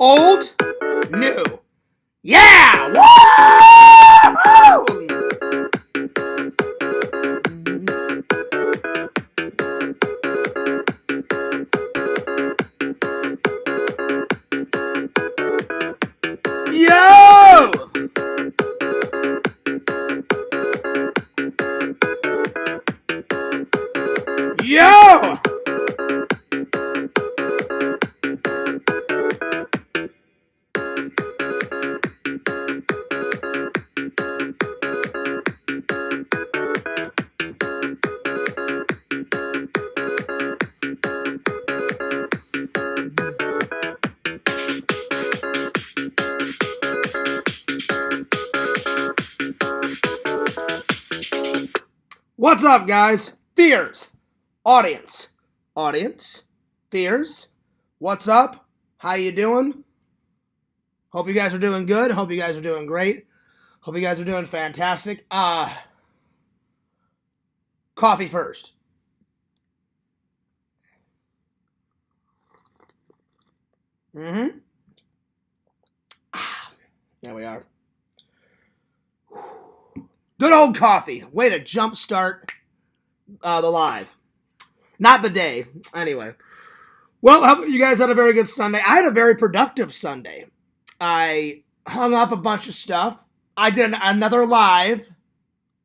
Old, new. Yeah! Woo! Yo! Yo! What's up, guys? Fears. Audience. Fears. What's up? How you doing? Hope you guys are doing good. Hope you guys are doing great. Hope you guys are doing fantastic. Coffee first. There we are. Good old coffee. Way to jumpstart the live. Not the day. Anyway. Well, I hope you guys had a very good Sunday. I had a very productive Sunday. I hung up a bunch of stuff. I did another live.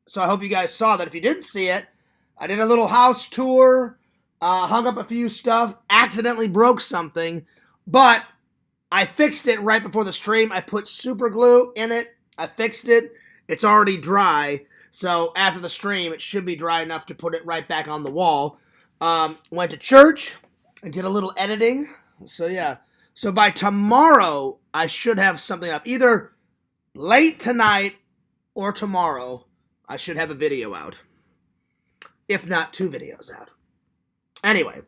So I hope you guys saw that. If you didn't see it, I did a little house tour. Hung up a few stuff. Accidentally broke something. But I fixed it right before the stream. I put super glue in it. I fixed it. It's already dry, so after the stream, it should be dry enough to put it right back on the wall. Went to church. I did a little editing. So, yeah. So, by tomorrow, I should have something up. Either late tonight or tomorrow, I should have a video out. If not, 2 videos out. Anyway.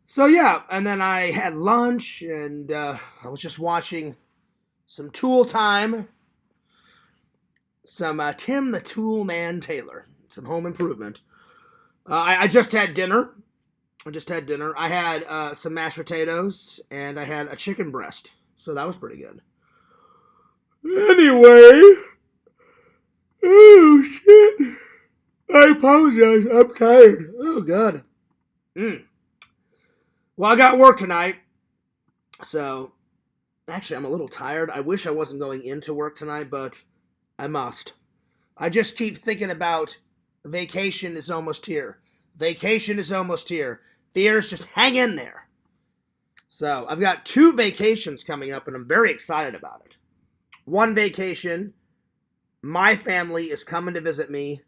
So, yeah. And then I had lunch, and I was just watching some Tool Time. Some Tim the Tool Man Taylor. Some home improvement. I just had dinner. I had some mashed potatoes, and I had a chicken breast. So that was pretty good. Anyway. Oh, shit. I apologize. I'm tired. Oh, God. Well, I got work tonight. So, actually, I'm a little tired. I wish I wasn't going into work tonight, but I must. I just keep thinking about vacation is almost here. Vacation is almost here. Fears, just hang in there. So, I've got 2 vacations coming up, and I'm very excited about it. One vacation, my family is coming to visit me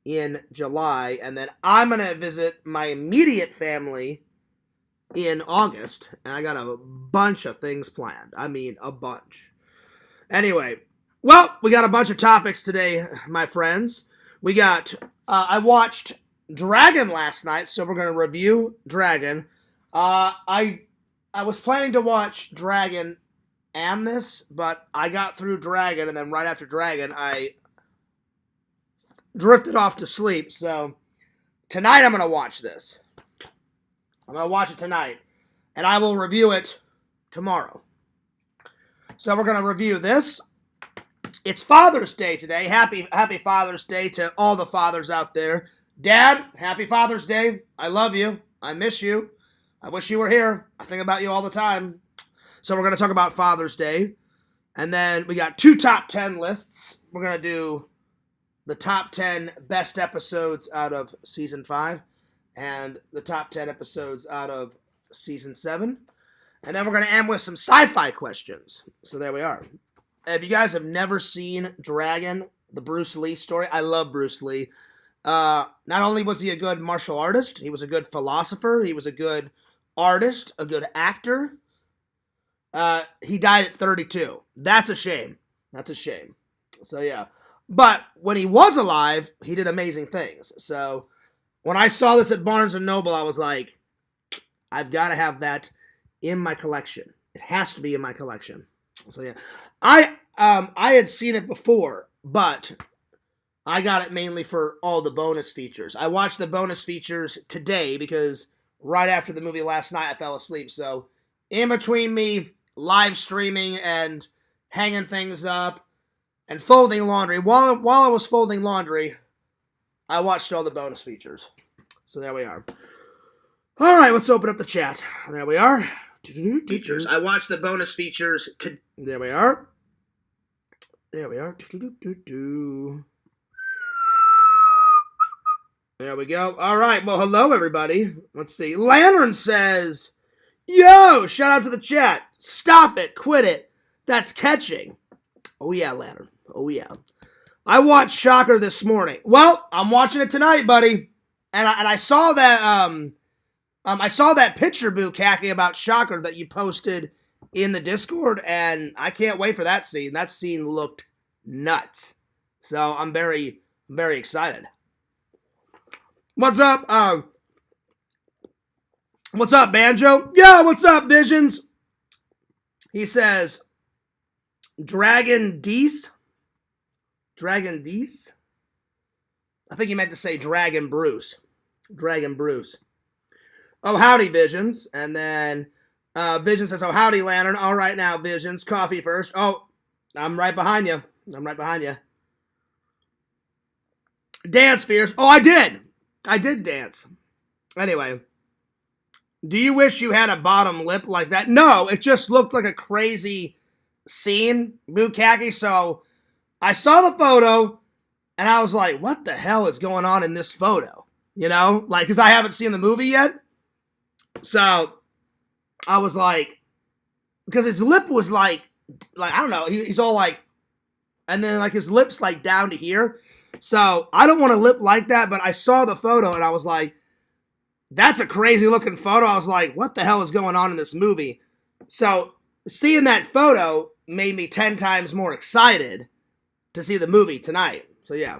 in July, and then I'm going to visit my immediate family in August, and I got a bunch of things planned. I mean, a bunch. Anyway, well, we got a bunch of topics today, my friends. We got, I watched Dragon last night, so we're going to review Dragon. I was planning to watch Dragon and this, but I got through Dragon, and then right after Dragon, I drifted off to sleep, so tonight I'm going to watch this. I'm going to watch it tonight, and I will review it tomorrow. So we're going to review this. It's Father's Day today. Happy Father's Day to all the fathers out there. Dad, happy Father's Day. I love you. I miss you. I wish you were here. I think about you all the time. So we're going to talk about Father's Day. And then we got 2 top 10 lists. We're going to do the top 10 best episodes out of Season 5 and the top 10 episodes out of Season 7. And then we're going to end with some sci-fi questions. So there we are. If you guys have never seen Dragon, the Bruce Lee story, I love Bruce Lee. Not only was he a good martial artist, he was a good philosopher, he was a good artist, a good actor. He died at 32. That's a shame. So, yeah. But when he was alive, he did amazing things. So, when I saw this at Barnes & Noble, I was like, I've got to have that in my collection. It has to be in my collection. So, yeah. I had seen it before, but I got it mainly for all the bonus features. I watched the bonus features today because right after the movie last night, I fell asleep. So, in between me live streaming and hanging things up and folding laundry. While I was folding laundry, I watched all the bonus features. So there we are. All right, let's open up the chat. There we are. Features. I watched the bonus features. There we are. There we are. There we go. All right. Well, hello, everybody. Let's see. Lantern says, yo, shout out to the chat. Stop it. Quit it. That's catching. Oh, yeah, Lantern. Oh, yeah. I watched Shocker this morning. Well, I'm watching it tonight, buddy. And I saw that I saw that picture, Bukaki, about Shocker that you posted in the Discord, and I can't wait for that scene. That scene looked nuts. So I'm very, very excited. What's up? What's up, Banjo? Yeah, what's up, Visions? He says, Dragon Dees? Dragon Dees? I think he meant to say Dragon Bruce. Dragon Bruce. Oh, howdy, Visions. And then Vision says, oh, howdy, Lantern. All right now, Visions. Coffee first. Oh, I'm right behind you. I'm right behind you. Dance, Fierce. Oh, I did. I did dance. Anyway. Do you wish you had a bottom lip like that? No, it just looked like a crazy scene, Bukaki. So I saw the photo, and I was like, what the hell is going on in this photo? You know? Like, because I haven't seen the movie yet. So I was like, because his lip was like I don't know, he's all like, and then like his lips like down to here. So I don't want a lip like that, but I saw the photo and I was like, that's a crazy looking photo. I was like, what the hell is going on in this movie? So seeing that photo made me 10 times more excited to see the movie tonight. So yeah.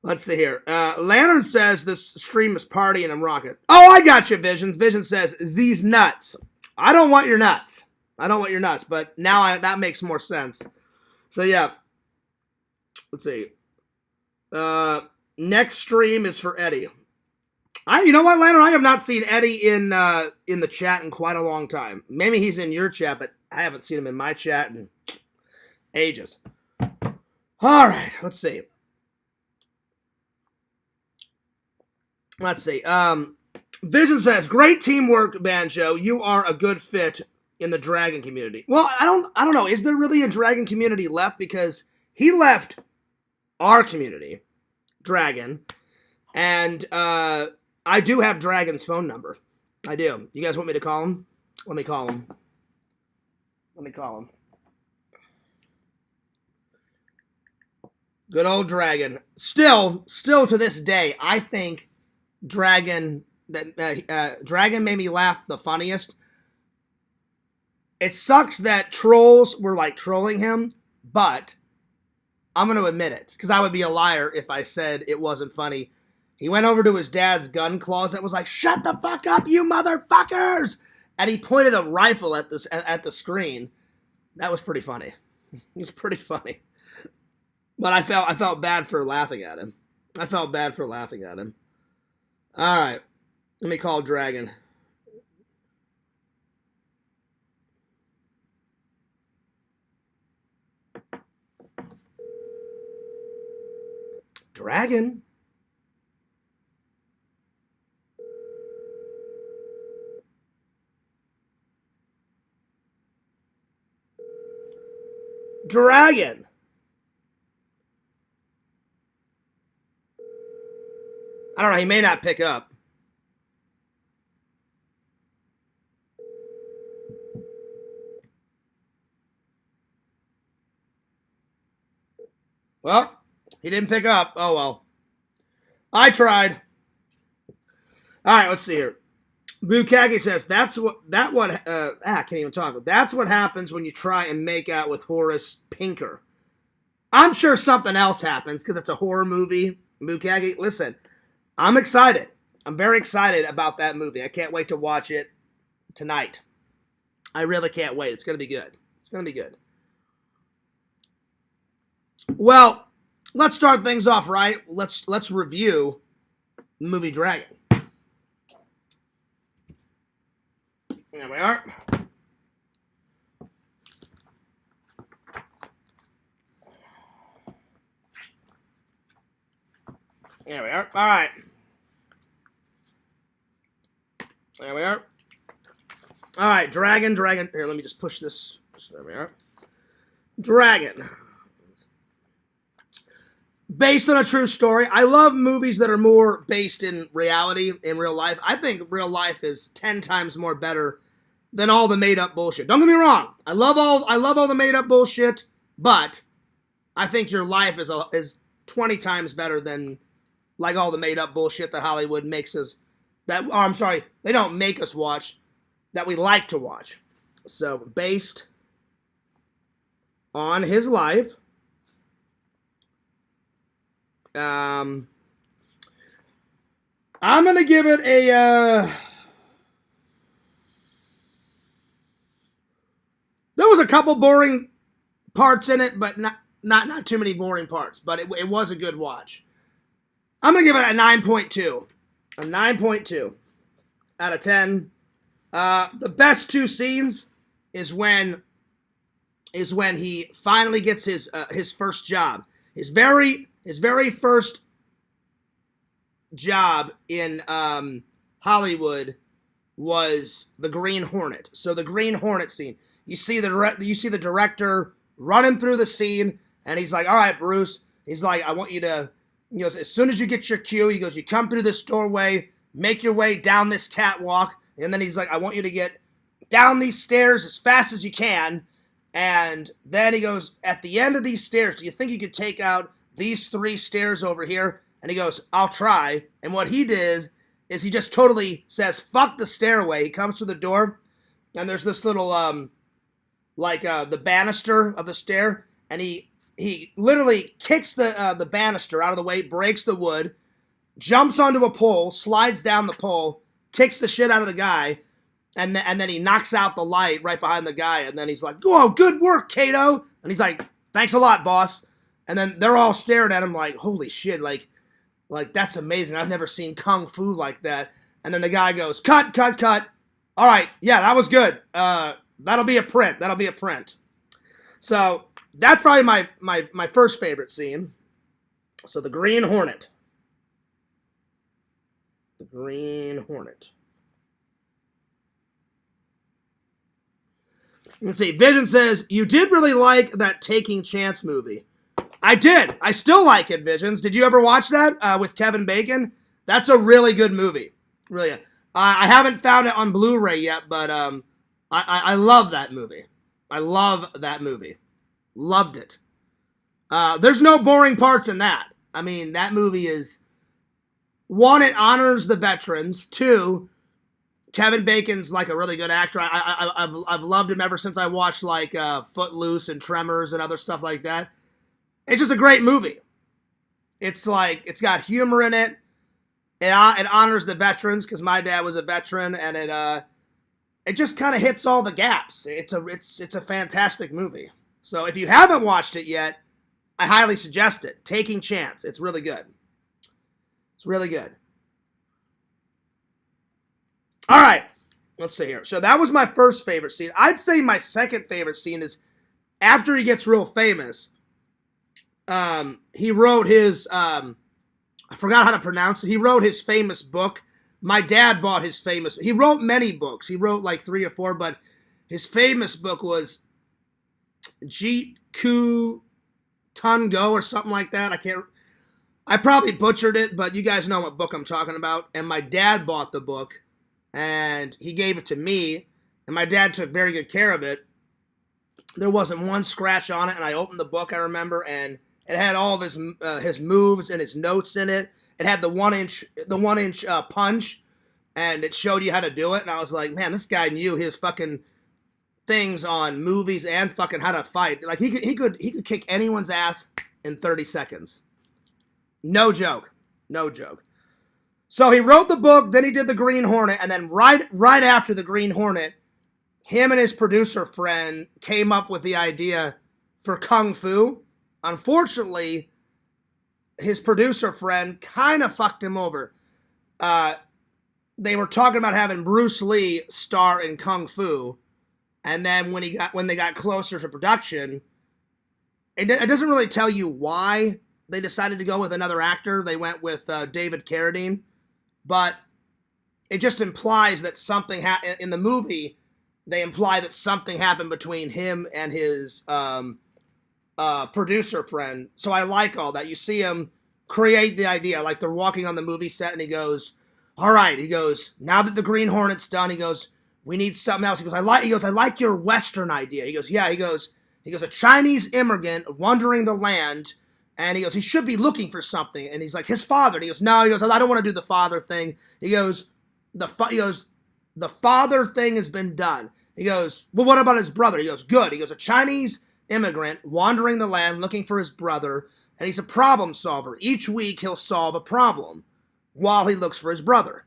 Let's see here. Lantern says this stream is party and I'm rocking. Oh, I got you, Visions. Vision says, Z's nuts. I don't want your nuts. I don't want your nuts, but now that makes more sense. So yeah. Let's see. Next stream is for Eddie. You know what, Lantern? I have not seen Eddie in the chat in quite a long time. Maybe he's in your chat, but I haven't seen him in my chat in ages. All right, let's see. Let's see. Vision says, great teamwork, Banjo. You are a good fit in the Dragon community. Well, I don't know. Is there really a Dragon community left? Because he left our community, Dragon, and I do have Dragon's phone number. I do. You guys want me to call him? Let me call him. Let me call him. Good old Dragon. Still to this day, I think Dragon Dragon made me laugh the funniest. It sucks that trolls were like trolling him, but I'm going to admit it, because I would be a liar if I said it wasn't funny. He went over to his dad's gun closet and was like, shut the fuck up, you motherfuckers! And he pointed a rifle at the screen. That was pretty funny. It was pretty funny. But I felt bad for laughing at him. I felt bad for laughing at him. All right. Let me call Dragon. Dragon? Dragon! I don't know, he may not pick up. Well, he didn't pick up. Oh, well. I tried. All right, let's see here. Bukagi says, I can't even talk. That's what happens when you try and make out with Horace Pinker. I'm sure something else happens because it's a horror movie. Bukagi, listen, I'm excited. I'm very excited about that movie. I can't wait to watch it tonight. I really can't wait. It's going to be good. It's going to be good. Well, let's start things off right. Let's review the movie Dragon. There we are. There we are. All right. There we are. All right, Dragon. Here, let me just push this. There we are. Dragon. Based on a true story. I love movies that are more based in reality, in real life. I think real life is 10 times more better than all the made-up bullshit. Don't get me wrong. I love all the made-up bullshit, but I think your life is 20 times better than like all the made-up bullshit that Hollywood makes us. I'm sorry, they don't make us watch, that we like to watch. So, based on his life, I'm gonna give it a. There was a couple boring parts in it, but not too many boring parts. But it was a good watch. I'm gonna give it a 9.2. A 9.2 out of 10. The best two scenes is when he finally gets his first job. His very first job in Hollywood was the Green Hornet. So the Green Hornet scene. You see the director running through the scene, and he's like, "All right, Bruce." He's like, "I want you to." He goes, "As soon as you get your cue," he goes, "you come through this doorway, make your way down this catwalk," and then he's like, "I want you to get down these stairs as fast as you can." And then he goes, "At the end of these stairs, do you think you could take out these 3 stairs over here?" And he goes, "I'll try." And what he did is he just totally says, "Fuck the stairway." He comes to the door, and there's this little, the banister of the stair, and he literally kicks the banister out of the way, breaks the wood, jumps onto a pole, slides down the pole, kicks the shit out of the guy, and then he knocks out the light right behind the guy, and then he's like, "Oh, good work, Kato." And he's like, "Thanks a lot, boss." And then they're all staring at him like, "Holy shit, like that's amazing. I've never seen kung fu like that." And then the guy goes, "Cut. All right, yeah, that was good. That'll be a print. So that's probably my first favorite scene. So the Green Hornet. The Green Hornet. Let's see. Vision says, "You did really like that Taking Chance movie." I did. I still like it, Visions. Did you ever watch that with Kevin Bacon? That's a really good movie. Really. I haven't found it on Blu-ray yet, but I love that movie. I love that movie. Loved it. There's no boring parts in that. I mean, that movie is... 1, it honors the veterans. 2, Kevin Bacon's like a really good actor. I've loved him ever since I watched like Footloose and Tremors and other stuff like that. It's just a great movie. It's like, it's got humor in it. It honors the veterans because my dad was a veteran, and it just kind of hits all the gaps. It's a fantastic movie. So if you haven't watched it yet, I highly suggest it. Taking Chance. It's really good. It's really good. All right. Let's see here. So that was my first favorite scene. I'd say my second favorite scene is after he gets real famous. He wrote his, I forgot how to pronounce it. He wrote his famous book. My dad bought his famous, he wrote many books. He wrote like 3 or 4, but his famous book was Jeet Koo Tungo or something like that. I probably butchered it, but you guys know what book I'm talking about. And my dad bought the book, and he gave it to me, and my dad took very good care of it. There wasn't one scratch on it, and I opened the book, I remember, and it had all of his moves and his notes in it. It had the 1 inch punch, and it showed you how to do it. And I was like, man, this guy knew his fucking things on movies and fucking how to fight. Like he could kick anyone's ass in 30 seconds. No joke. So he wrote the book, then he did the Green Hornet, and then right after the Green Hornet, him and his producer friend came up with the idea for Kung Fu. Unfortunately, his producer friend kind of fucked him over. They were talking about having Bruce Lee star in Kung Fu, and then when they got closer to production, it doesn't really tell you why they decided to go with another actor. They went with David Carradine, but it just implies that something in the movie. They imply that something happened between him and his producer friend. So I like all that. You see him create the idea, like they're walking on the movie set, and he goes, "All right," he goes, "now that the Green Hornet's done," he goes, "we need something else." He goes, I like your Western idea." He goes, "Yeah," he goes, "a Chinese immigrant wandering the land." And he goes, "He should be looking for something." And he's like, "His father." And he goes, "No," he goes, "I don't want to do the father thing." He goes, "The father thing has been done." He goes, "Well, what about his brother?" He goes, "Good." He goes, "A Chinese immigrant wandering the land looking for his brother, and he's a problem solver. Each week he'll solve a problem while he looks for his brother."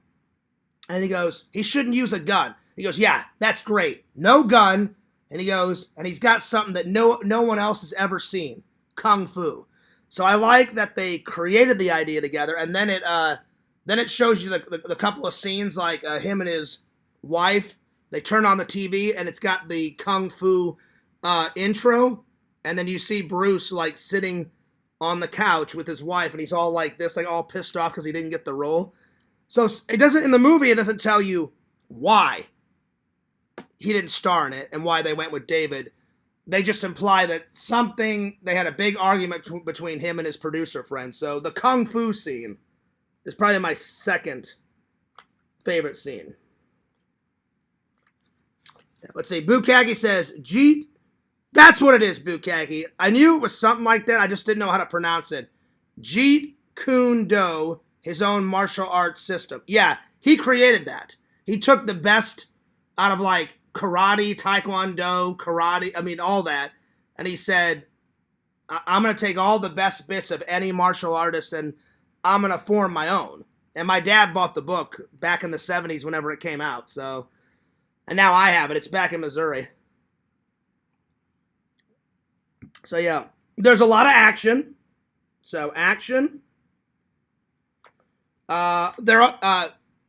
And he goes, "He shouldn't use a gun." He goes, "Yeah, that's great. No gun." And he goes, "And he's got something that no one else has ever seen. Kung Fu." So I like that they created the idea together, and then it shows you the couple of scenes, like him and his wife. They turn on the TV, and it's got the Kung Fu intro, and then you see Bruce like sitting on the couch with his wife, and he's all like this, like all pissed off because he didn't get the role. So it doesn't, in the movie, it doesn't tell you why he didn't star in it and why they went with David. They just imply that they had a big argument between him and his producer friend. So the Kung Fu scene is probably my second favorite scene. Let's see. Bukaki says, Jeet. That's what it is, Bukaki. I knew it was something like that. I just didn't know how to pronounce it. Jeet Kune Do, his own martial arts system. Yeah, he created that. He took the best out of like karate, taekwondo, all that. And he said, I'm going to take all the best bits of any martial artist and I'm going to form my own. And my dad bought the book back in the 70s whenever it came out. So, and now I have it. It's back in Missouri. So yeah, there's a lot of action. So action.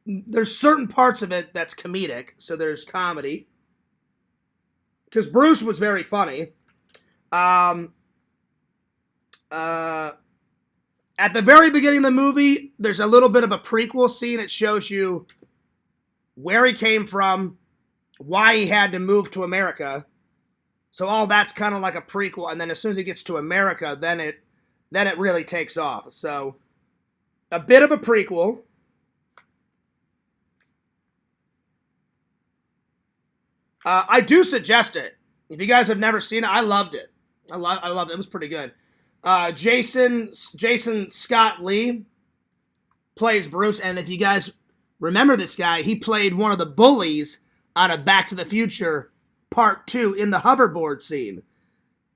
There's certain parts of it that's comedic. So there's comedy. Because Bruce was very funny. At the very beginning of the movie, there's a little bit of a prequel scene. It shows you where he came from, why he had to move to America. So all that's kind of like a prequel. And then as soon as he gets to America, then it really takes off. So a bit of a prequel. I do suggest it. If you guys have never seen it, I loved it. I loved it. It was pretty good. Jason Scott Lee plays Bruce, and if you guys remember this guy, he played one of the bullies out of Back to the Future Part 2 in the hoverboard scene.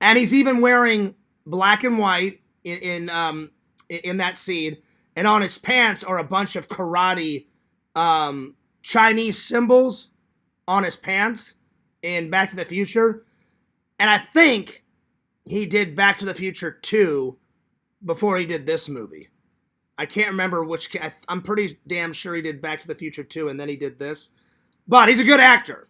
And he's even wearing black and white in that scene, and on his pants are a bunch of karate Chinese symbols on his pants in Back to the Future. And I think he did Back to the Future 2 before he did this movie. I can't remember which. I'm pretty damn sure he did Back to the Future 2 and then he did this. But he's a good actor.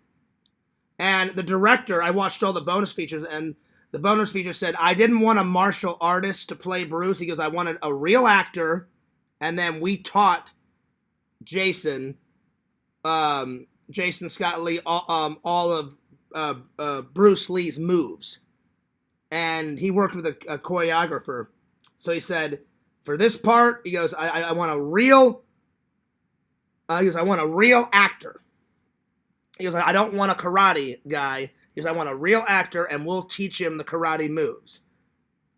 And the director, I watched all the bonus features, and the bonus feature said, I didn't want a martial artist to play Bruce. He goes, I wanted a real actor. And then we taught Jason Scott Lee all of Bruce Lee's moves. And he worked with a choreographer. So he said, for this part, he goes, I want a real actor. He goes, I don't want a karate guy. He goes, I want a real actor, and we'll teach him the karate moves.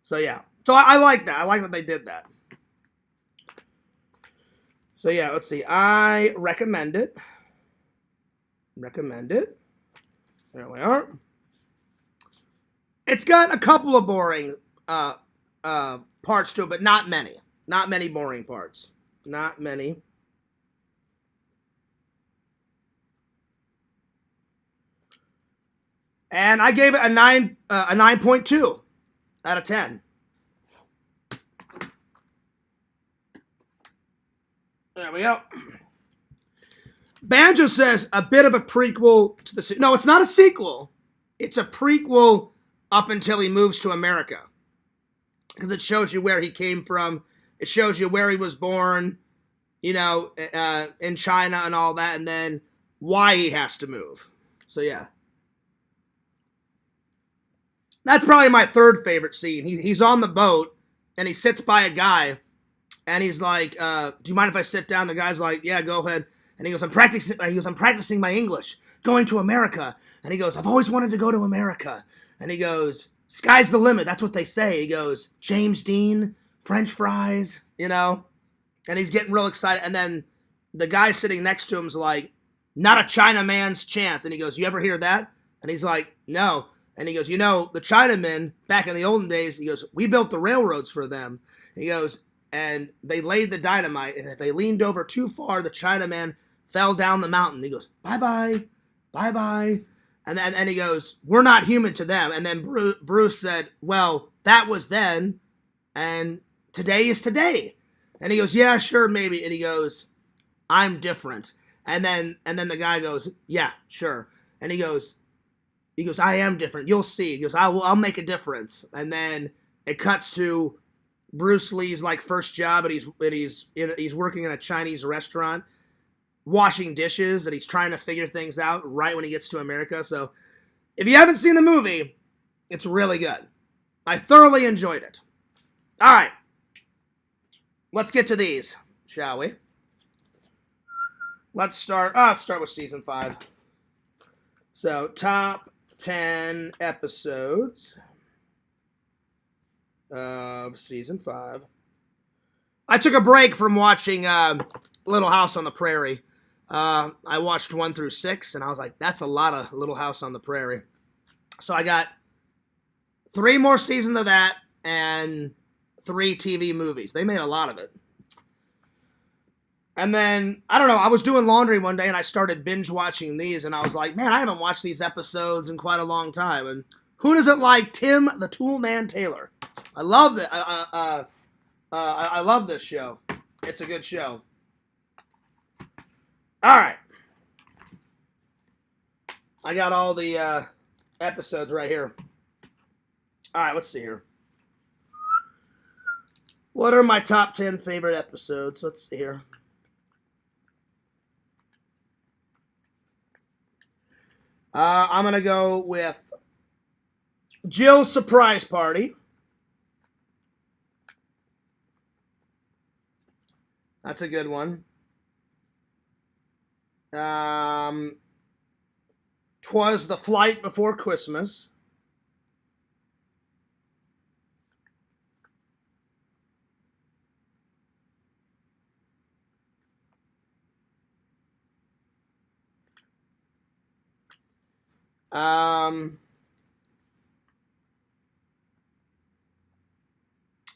So yeah. So I like that. I like that they did that. So yeah, let's see. I recommend it. There we are. It's got a couple of boring parts to it, but not many. Not many boring parts. Not many. And I gave it a 9.2 out of 10. There we go. Banjo says a bit of a prequel to the... No, it's not a sequel. It's a prequel up until he moves to America. because it shows you where he came from. It shows you where he was born, you know, in China and all that, and then why he has to move. So, yeah. That's probably my third favorite scene. He's on the boat, and he sits by a guy, and he's like, do you mind if I sit down? The guy's like, yeah, go ahead. And he goes, I'm practicing my English, going to America. And he goes, I've always wanted to go to America. And he goes, sky's the limit. That's what they say. He goes, James Dean, French fries, you know? And he's getting real excited. And then the guy sitting next to him's like, not a Chinaman's chance. And he goes, you ever hear that? And he's like, no. And he goes, you know, the Chinamen, back in the olden days, he goes, we built the railroads for them. He goes, and they laid the dynamite, and if they leaned over too far, the Chinaman fell down the mountain. He goes, bye-bye, bye-bye. And he goes, we're not human to them. And then Bruce said, well, that was then, and today is today. And he goes, yeah, sure, maybe. And he goes, I'm different. And then the guy goes, yeah, sure. And he goes, I am different. You'll see. He goes, I'll make a difference. And then it cuts to Bruce Lee's like first job, and he's working in a Chinese restaurant, washing dishes, and he's trying to figure things out right when he gets to America. So if you haven't seen the movie, it's really good. I thoroughly enjoyed it. All right. Let's get to these, shall we? Let's start with season 5. So, top 10 episodes of season 5. I took a break from watching Little House on the Prairie. I watched 1 through 6, and I was like, that's a lot of Little House on the Prairie. So I got 3 more seasons of that and 3 TV movies. They made a lot of it. And then, I don't know, I was doing laundry one day and I started binge watching these, and I was like, man, I haven't watched these episodes in quite a long time. And who doesn't like Tim the Toolman Taylor? I love it. I love this show. It's a good show. All right. I got all the episodes right here. All right, let's see here. What are my top 10 favorite episodes? Let's see here. I'm going to go with Jill's Surprise Party. That's a good one. 'Twas the Flight Before Christmas.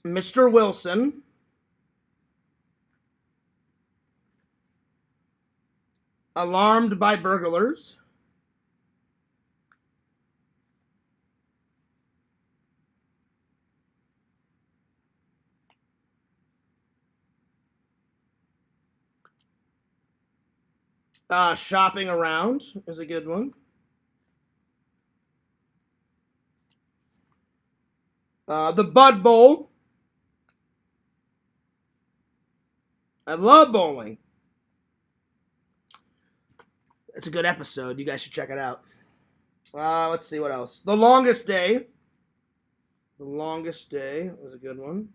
Mr. Wilson. Alarmed by Burglars. Shopping Around is a good one. The Bud Bowl. I love bowling. It's a good episode. You guys should check it out. Let's see what else. The Longest Day. The Longest Day was a good one.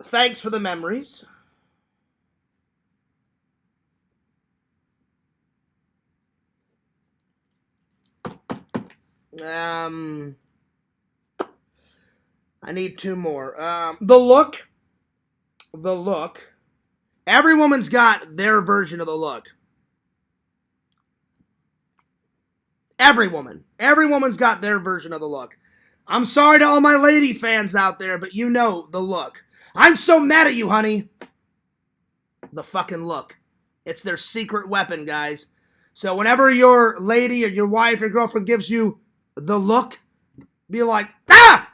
Thanks for the Memories. I need 2 more. The Look. The Look. Every woman's got their version of The Look. Every woman. Every woman's got their version of The Look. I'm sorry to all my lady fans out there, but you know The Look. I'm so mad at you, honey. The fucking Look. It's their secret weapon, guys. So whenever your lady or your wife or girlfriend gives you the look, be like, ah!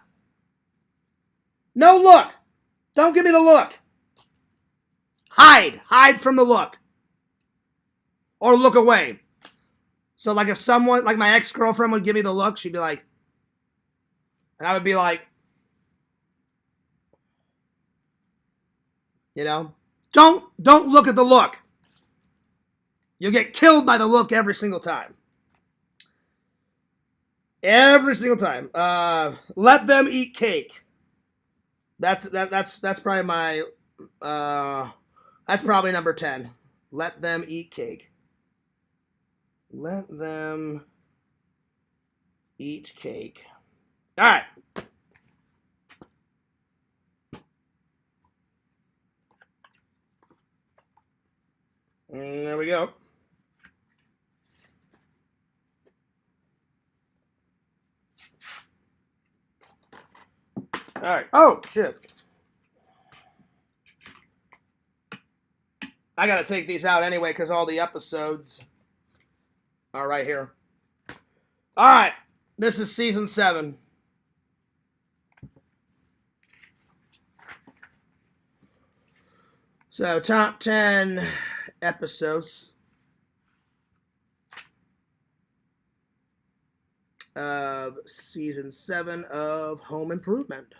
No look. Don't give me the look. Hide. Hide from the look. Or look away. So, like, if someone, like my ex-girlfriend would give me the look, she'd be like, and I would be like, you know, don't look at the look. You'll get killed by the look every single time. Every single time. Let them eat cake. That's probably my that's probably number 10. Let them eat cake. Let them eat cake. All right. There we go. All right. Oh, shit. I got to take these out anyway because all the episodes are right here. All right. This is season 7. So, top 10 episodes of season 7 of Home Improvement.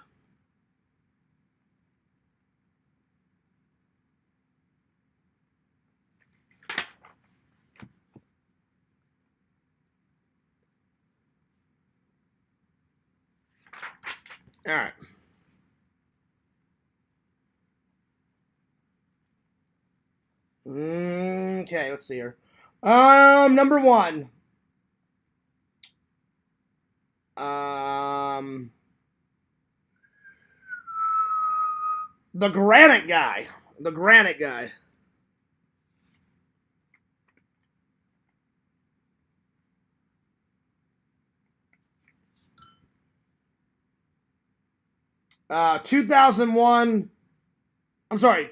All right. Okay, let's see here. Number 1. The Granite Guy. The Granite Guy. Uh, 2001. I'm sorry.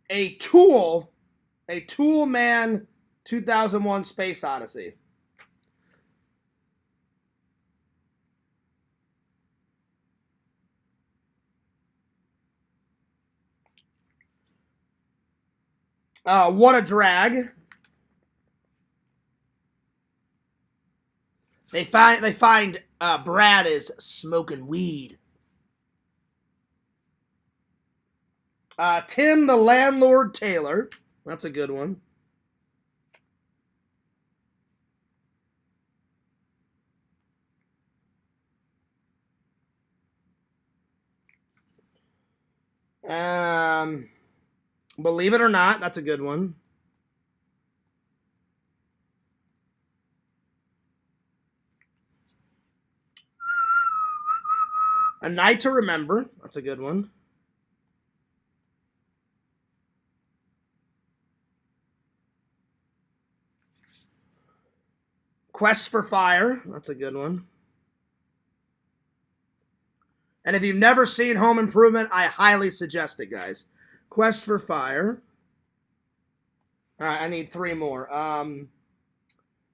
A Tool Man 2001 Space Odyssey. What a Drag. They find Brad is smoking weed. Tim the Landlord Taylor. That's a good one. Believe It or Not. That's a good one. A Night to Remember. That's a good one. Quest for Fire. That's a good one. And if you've never seen Home Improvement, I highly suggest it, guys. Quest for Fire. All right, I need 3 more.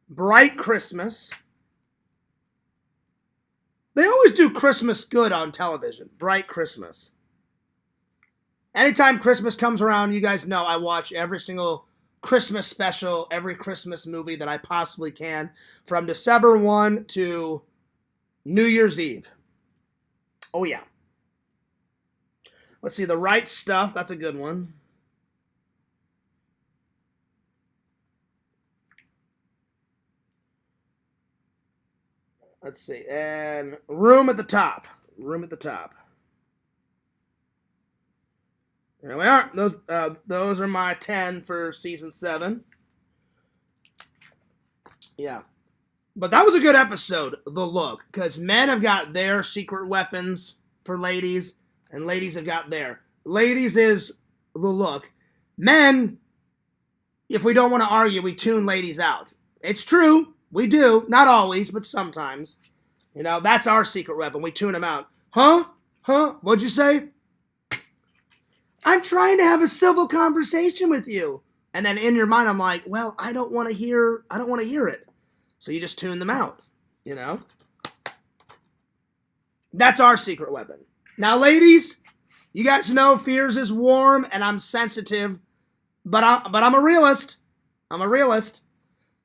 Bright Christmas. They always do Christmas good on television. Bright Christmas. Anytime Christmas comes around, you guys know I watch every single Christmas special, every Christmas movie that I possibly can, from December 1 to New Year's Eve. Oh, yeah. Let's see, The Right Stuff. That's a good one. Let's see. And Room at the Top. Room at the Top. There we are. Those are my 10 for season 7. Yeah. But that was a good episode, The Look, because men have got their secret weapons for ladies, and ladies have got their. Ladies is The Look. Men, if we don't want to argue, we tune ladies out. It's true. We do. Not always, but sometimes. You know, that's our secret weapon. We tune them out. Huh? What'd you say? I'm trying to have a civil conversation with you. And then in your mind, I'm like, well, I don't want to hear it. So you just tune them out, you know? That's our secret weapon. Now, ladies, you guys know Fears is warm and I'm sensitive, but I'm a realist. I'm a realist.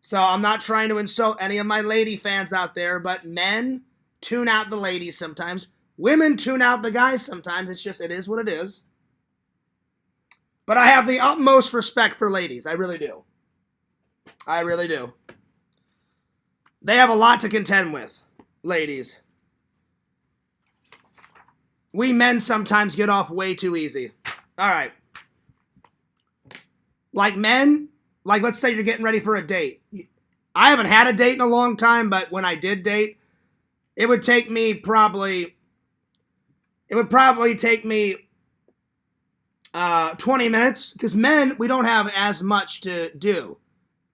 So I'm not trying to insult any of my lady fans out there, but men tune out the ladies sometimes. Women tune out the guys sometimes. It's just, it is what it is. But I have the utmost respect for ladies. I really do. I really do. They have a lot to contend with, ladies. We men sometimes get off way too easy. All right. Like men, like let's say you're getting ready for a date. I haven't had a date in a long time, but when I did date, it would take me probably 20 minutes, because men, we don't have as much to do.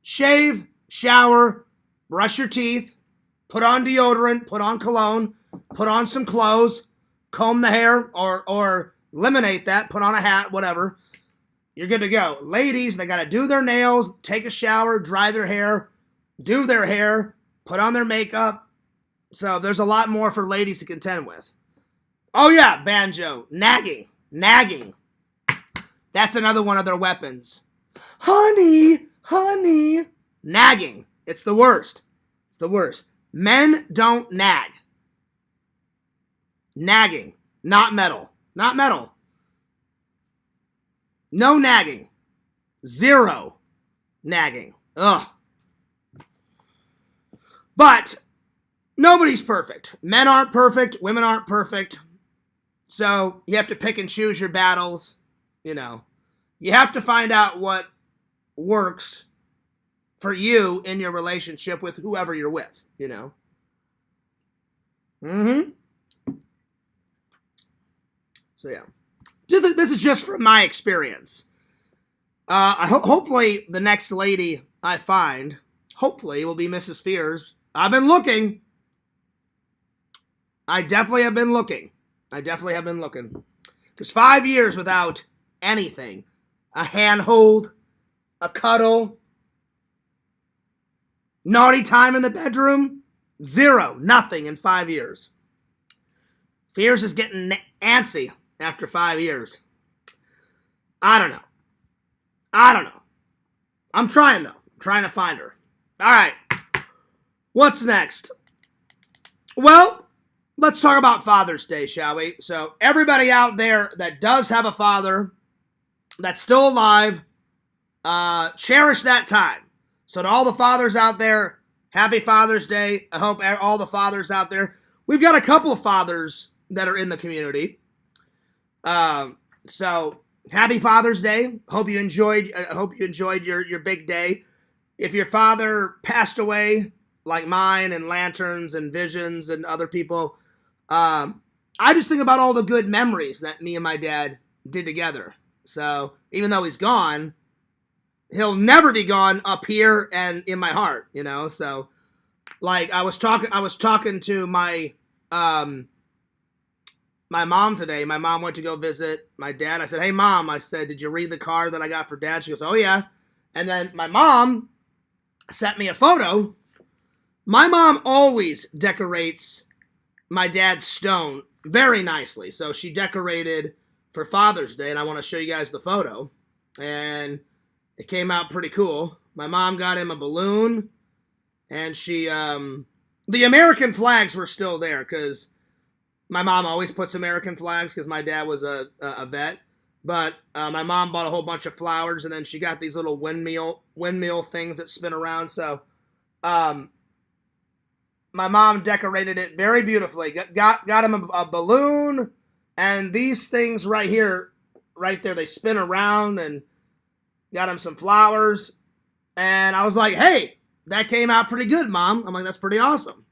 Shave, shower, brush your teeth, put on deodorant, put on cologne, put on some clothes, comb the hair, or eliminate that, put on a hat, whatever. You're good to go. Ladies, they got to do their nails, take a shower, dry their hair, do their hair, put on their makeup. So there's a lot more for ladies to contend with. Oh yeah, banjo, nagging. That's another one of their weapons. Honey, nagging. It's the worst. It's the worst. Men don't nag. Nagging, not metal. Not metal. No nagging. Zero nagging. Ugh. But nobody's perfect. Men aren't perfect. Women aren't perfect. So you have to pick and choose your battles. You know, you have to find out what works for you in your relationship with whoever you're with, you know. So yeah, this is just from my experience. Hopefully the next lady I find, hopefully, will be Mrs. Fears. I've been looking. I definitely have been looking. Because 5 years without anything, a handhold, a cuddle, naughty time in the bedroom, zero, nothing in 5 years. Fears is getting antsy after 5 years. I don't know. I'm trying, though. I'm trying to find her. All right. What's next? Well, let's talk about Father's Day, shall we? So everybody out there that does have a father that's still alive, cherish that time. So to all the fathers out there, happy Father's Day. I hope all the fathers out there. We've got a couple of fathers that are in the community. So happy Father's Day. Hope you enjoyed your big day. If your father passed away, like mine and Lanterns and Visions and other people, I just think about all the good memories that me and my dad did together. So even though he's gone, he'll never be gone up here and in my heart, you know. So like I was talking to my mom today. My mom went to go visit my dad. I said, "Hey Mom," I said, "did you read the card that I got for Dad?" She goes, "Oh yeah." And then my mom sent me a photo. My mom always decorates my dad's stone very nicely. So she decorated for Father's Day, and I want to show you guys the photo. And it came out pretty cool. My mom got him a balloon, and she, the American flags were still there, because my mom always puts American flags, because my dad was a vet. But my mom bought a whole bunch of flowers, and then she got these little windmill things that spin around. So, my mom decorated it very beautifully. Got him a balloon, and these things right here, right there, they spin around, and got him some flowers. And I was like, "Hey, that came out pretty good, Mom." I'm like, "That's pretty awesome."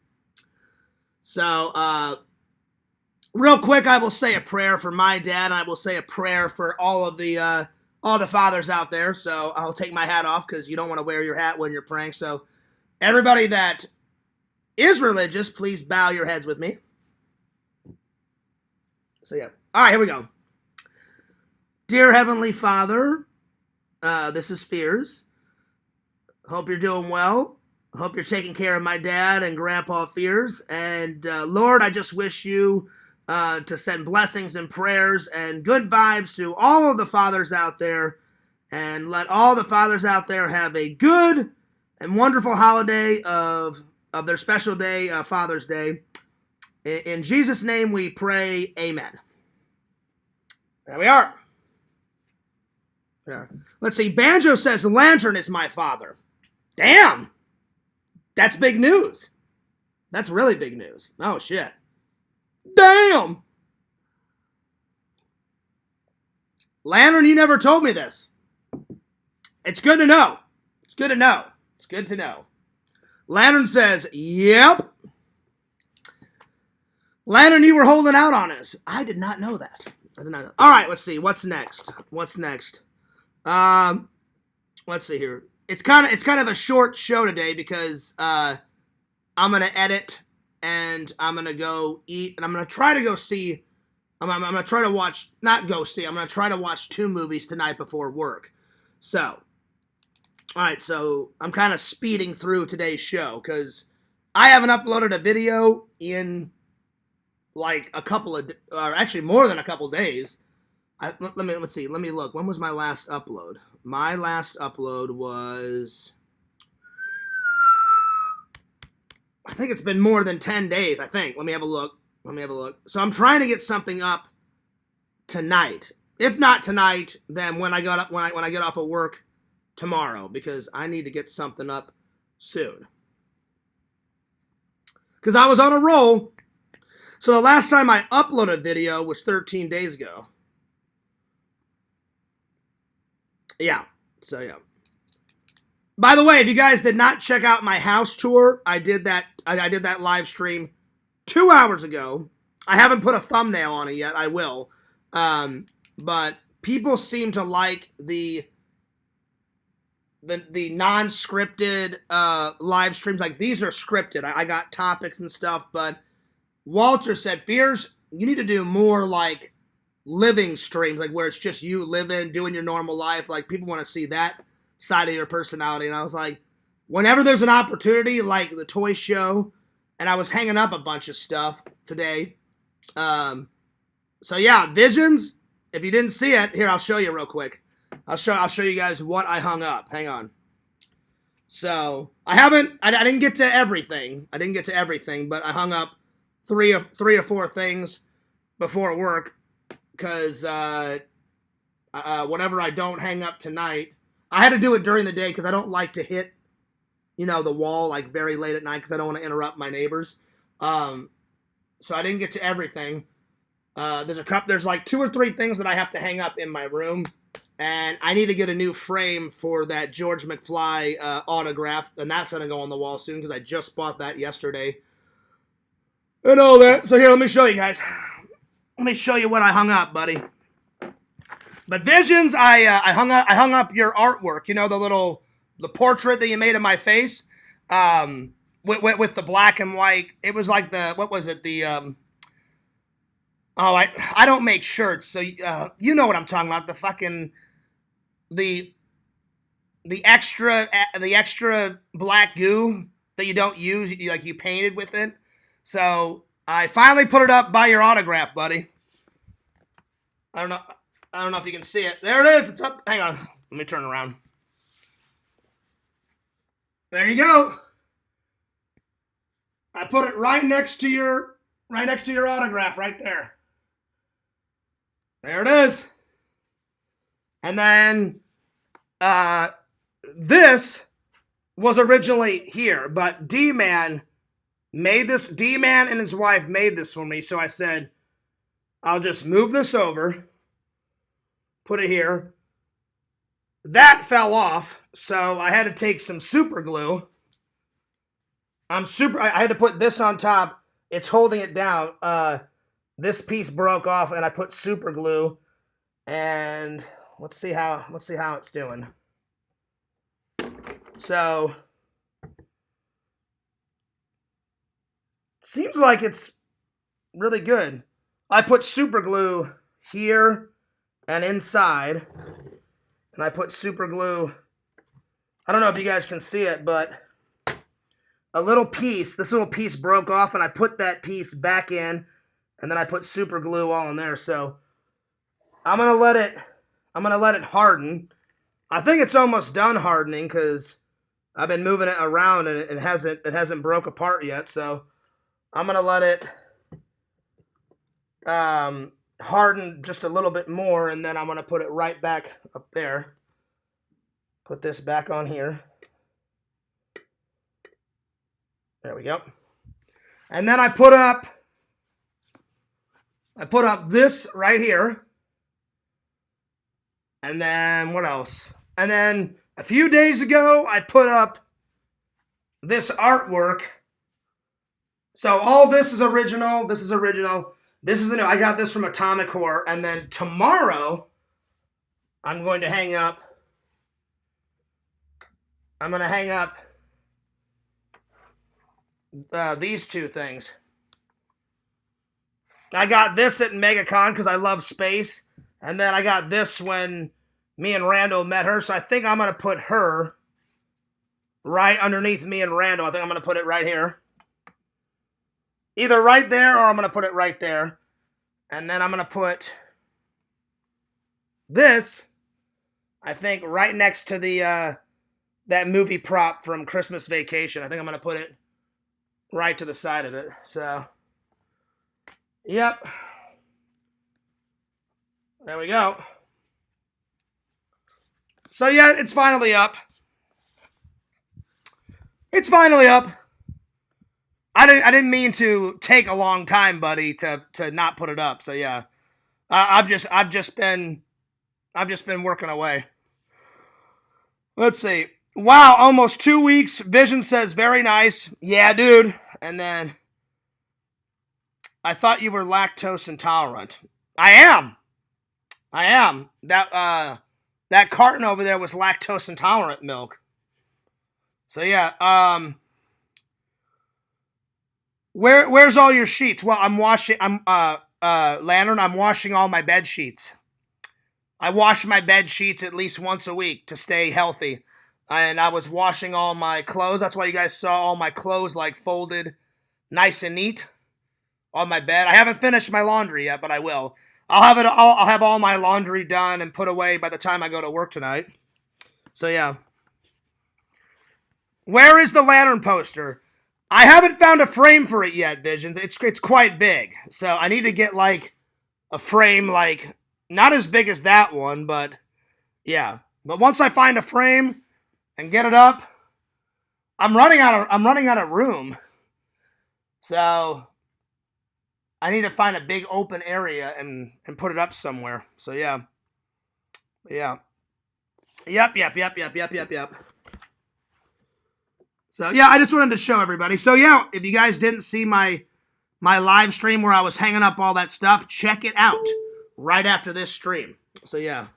So, real quick, I will say a prayer for my dad, and I will say a prayer for all the fathers out there. So I'll take my hat off, because you don't want to wear your hat when you're praying. So everybody that is religious, please bow your heads with me. So yeah. All right, here we go. Dear Heavenly Father, this is Fears. Hope you're doing well. Hope you're taking care of my dad and Grandpa Fears. And Lord, I just wish you to send blessings and prayers and good vibes to all of the fathers out there, and let all the fathers out there have a good and wonderful holiday of their special day, Father's Day. In Jesus' name we pray, amen. There we are. There. Let's see. Banjo says Lantern is my father. Damn. That's big news. That's really big news. Oh, shit. Damn. Lantern, you never told me this. It's good to know. It's good to know. It's good to know. Lantern says, yep. Lantern, you were holding out on us. I did not know that. I did not know. All right, let's see. What's next? What's next? Let's see here. It's kind of a short show today because I'm gonna edit and I'm gonna go eat and I'm gonna try to go see. I'm gonna try to watch. Not go see. I'm gonna try to watch 2 movies tonight before work. So, all right. So I'm kind of speeding through today's show because I haven't uploaded a video in like a couple of, or actually more than a couple days. Let's see. Let me look. When was my last upload? My last upload was, I think it's been more than 10 days, I think. Let me have a look. So I'm trying to get something up tonight. If not tonight, then when I get off of work tomorrow, because I need to get something up soon. Because I was on a roll. So the last time I uploaded a video was 13 days ago. Yeah. So yeah. By the way, if you guys did not check out my house tour, I did that live stream 2 hours ago. I haven't put a thumbnail on it yet. I will. But people seem to like the non-scripted live streams. Like, these are scripted. I got topics and stuff, but Walter said, Fears, you need to do more like living streams, like where it's just you living, doing your normal life. Like, people want to see that side of your personality. And I was like, whenever there's an opportunity, like the toy show, and I was hanging up a bunch of stuff today. So yeah, Visions, if you didn't see it, here, I'll show you real quick. I'll show you guys what I hung up. Hang on. So I didn't get to everything. But I hung up three or four things before work, because whatever I don't hang up tonight, I had to do it during the day because I don't like to hit, the wall like very late at night because I don't want to interrupt my neighbors. So I didn't get to everything. There's like 2 or 3 things that I have to hang up in my room, and I need to get a new frame for that George McFly autograph, and that's going to go on the wall soon because I just bought that yesterday. And all that. So here, let me show you guys. Let me show you what I hung up, buddy. But Visions, I hung up your artwork. The portrait that you made of my face, with the black and white. It was like what was it? I don't make shirts, so you know what I'm talking about. The fucking the extra black goo that you don't use, you painted with it. So I finally put it up by your autograph, buddy. I don't know if you can see it. There it is. It's up. Hang on. Let me turn around. There you go. I put it right next to your autograph right there. There it is. And then this was originally here, but D-Man made this. D-Man and his wife made this for me, so I said, I'll just move this over, put it here. That fell off, so I had to take some super glue. I had to put this on top. It's holding it down. This piece broke off, and I put super glue. And let's see how it's doing. So seems like it's really good. I put super glue here and inside. And I put super glue, I don't know if you guys can see it, but this little piece broke off, and I put that piece back in, and then I put super glue all in there. So I'm gonna let it harden. I think it's almost done hardening because I've been moving it around and it hasn't broke apart yet. So I'm gonna let it harden just a little bit more, and then I'm gonna put it right back up there. Put this back on here. There we go. And then I put up this right here. And then what else? And then a few days ago, I put up this artwork. So all this is original. This is original. This is the new. I got this from Atomic Horror. And then tomorrow, I'm going to hang up. I'm going to hang up these two things. I got this at MegaCon because I love space. And then I got this when me and Randall met her. So I think I'm going to put her right underneath me and Randall. I think I'm going to put it right here. Either right there or I'm going to put it right there. And then I'm going to put this, I think, right next to the that movie prop from Christmas Vacation. I think I'm going to put it right to the side of it. So, yep. There we go. So yeah, it's finally up. It's finally up. I didn't mean to take a long time, buddy, to not put it up. So yeah, I've just been working away. Let's see. Wow, almost 2 weeks. Vision says very nice. Yeah, dude. And then I thought you were lactose intolerant. I am. That carton over there was lactose intolerant milk. So yeah, where's all your sheets? Well, I'm Lantern, I'm washing all my bed sheets. I wash my bed sheets at least once a week to stay healthy. And I was washing all my clothes. That's why you guys saw all my clothes like folded nice and neat on my bed. I haven't finished my laundry yet, but I will. I'll have all my laundry done and put away by the time I go to work tonight. So yeah. Where is the Lantern poster? I haven't found a frame for it yet, Visions. It's quite big. So I need to get like a frame like not as big as that one, but yeah. But once I find a frame and get it up, I'm running out of room. So I need to find a big open area and put it up somewhere. So yeah. Yeah. Yep. So yeah, I just wanted to show everybody. So yeah, if you guys didn't see my live stream where I was hanging up all that stuff, check it out right after this stream. So yeah.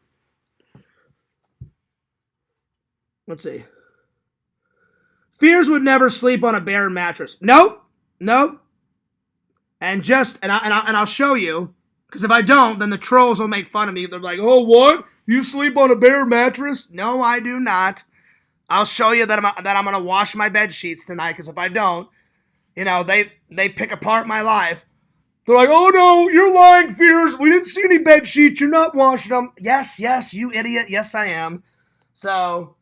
Let's see. Fears would never sleep on a bare mattress. Nope. And I'll show you, because if I don't, then the trolls will make fun of me. They're like, "Oh, what? You sleep on a bare mattress?" No, I do not. I'll show you that I'm gonna wash my bed sheets tonight. Because if I don't, they pick apart my life. They're like, "Oh no, you're lying, Fears. We didn't see any bed sheets. You're not washing them." Yes, you idiot. Yes, I am. So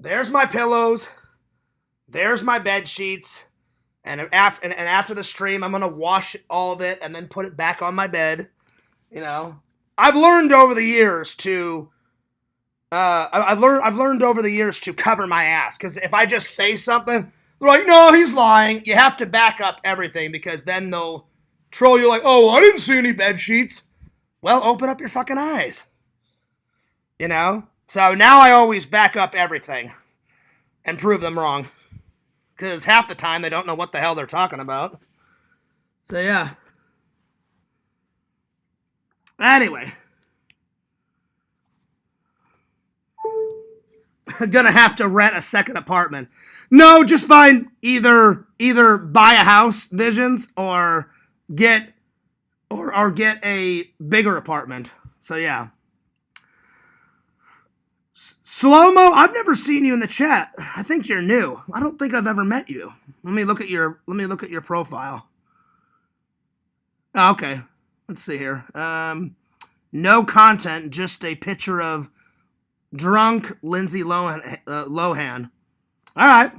there's my pillows. There's my bed sheets. And after the stream, I'm going to wash all of it and then put it back on my bed. I've learned over the years to I've learned over the years to cover my ass, because if I just say something, they're like, "No, he's lying." You have to back up everything, because then they'll troll you like, "Oh, I didn't see any bed sheets." Well, open up your fucking eyes. So now I always back up everything and prove them wrong. Because half the time they don't know what the hell they're talking about. So yeah. Anyway. Gonna have to rent a second apartment. No, just find either buy a house, Visions, or get a bigger apartment. So yeah. Slow-mo, I've never seen you in the chat. I think you're new. I don't think I've ever met you. Let me look at your profile. Oh, okay. Let's see here. No content, just a picture of drunk Lindsay Lohan. All right.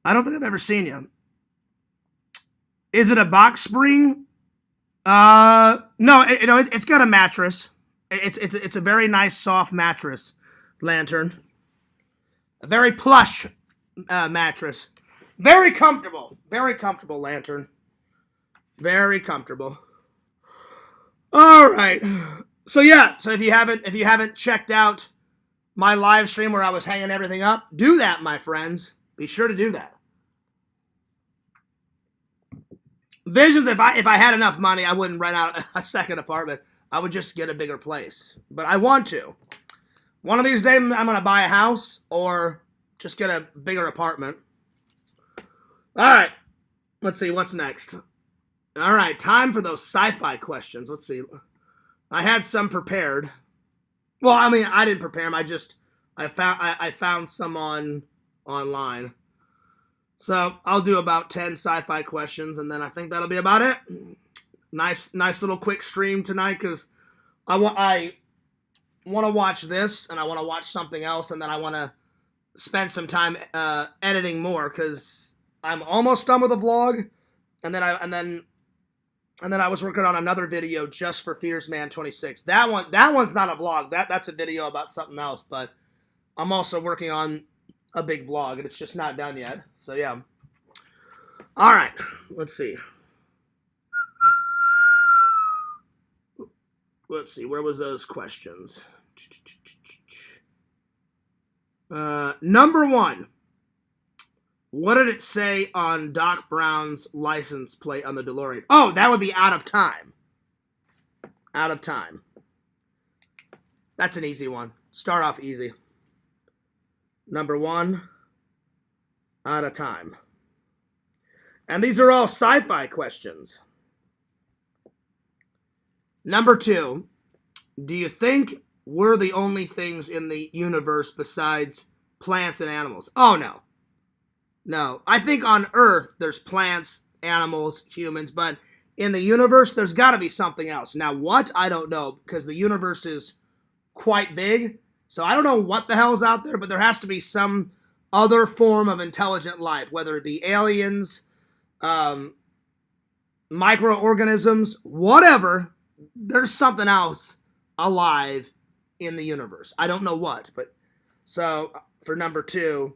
I don't think I've ever seen you. Is it a box spring? No. It's got a mattress. It's a very nice soft mattress, Lantern. A very plush mattress. Very comfortable, Lantern. Very comfortable. All right. So if you haven't checked out my live stream where I was hanging everything up, do that, my friends. Be sure to do that. Visions, if I had enough money, I wouldn't rent out a second apartment. I would just get a bigger place. But I want to. One of these days, I'm going to buy a house or just get a bigger apartment. All right. Let's see. What's next? All right. Time for those sci-fi questions. Let's see. I had some prepared. Well, I mean, I didn't prepare them. I found some online. So I'll do about 10 sci-fi questions, and then I think that'll be about it. Nice little quick stream tonight because I want to watch this, and I want to watch something else, and then I want to spend some time editing more because I'm almost done with the vlog, and then I was working on another video just for Fearsman 26. That one's not a vlog. That's a video about something else, but I'm also working on a big vlog, and it's just not done yet. So yeah. All right. Let's see. Where was those questions? Number 1. What did it say on Doc Brown's license plate on the DeLorean? Oh, that would be out of time. Out of time. That's an easy one. Start off easy. Number 1, out of time. And these are all sci-fi questions. Number 2, do you think we're the only things in the universe besides plants and animals? Oh, no. No. I think on Earth there's plants, animals, humans, but in the universe there's got to be something else. Now, what? I don't know, because the universe is quite big. So I don't know what the hell's out there, but there has to be some other form of intelligent life, whether it be aliens, microorganisms, whatever. There's something else alive in the universe. I don't know what, but so for number 2,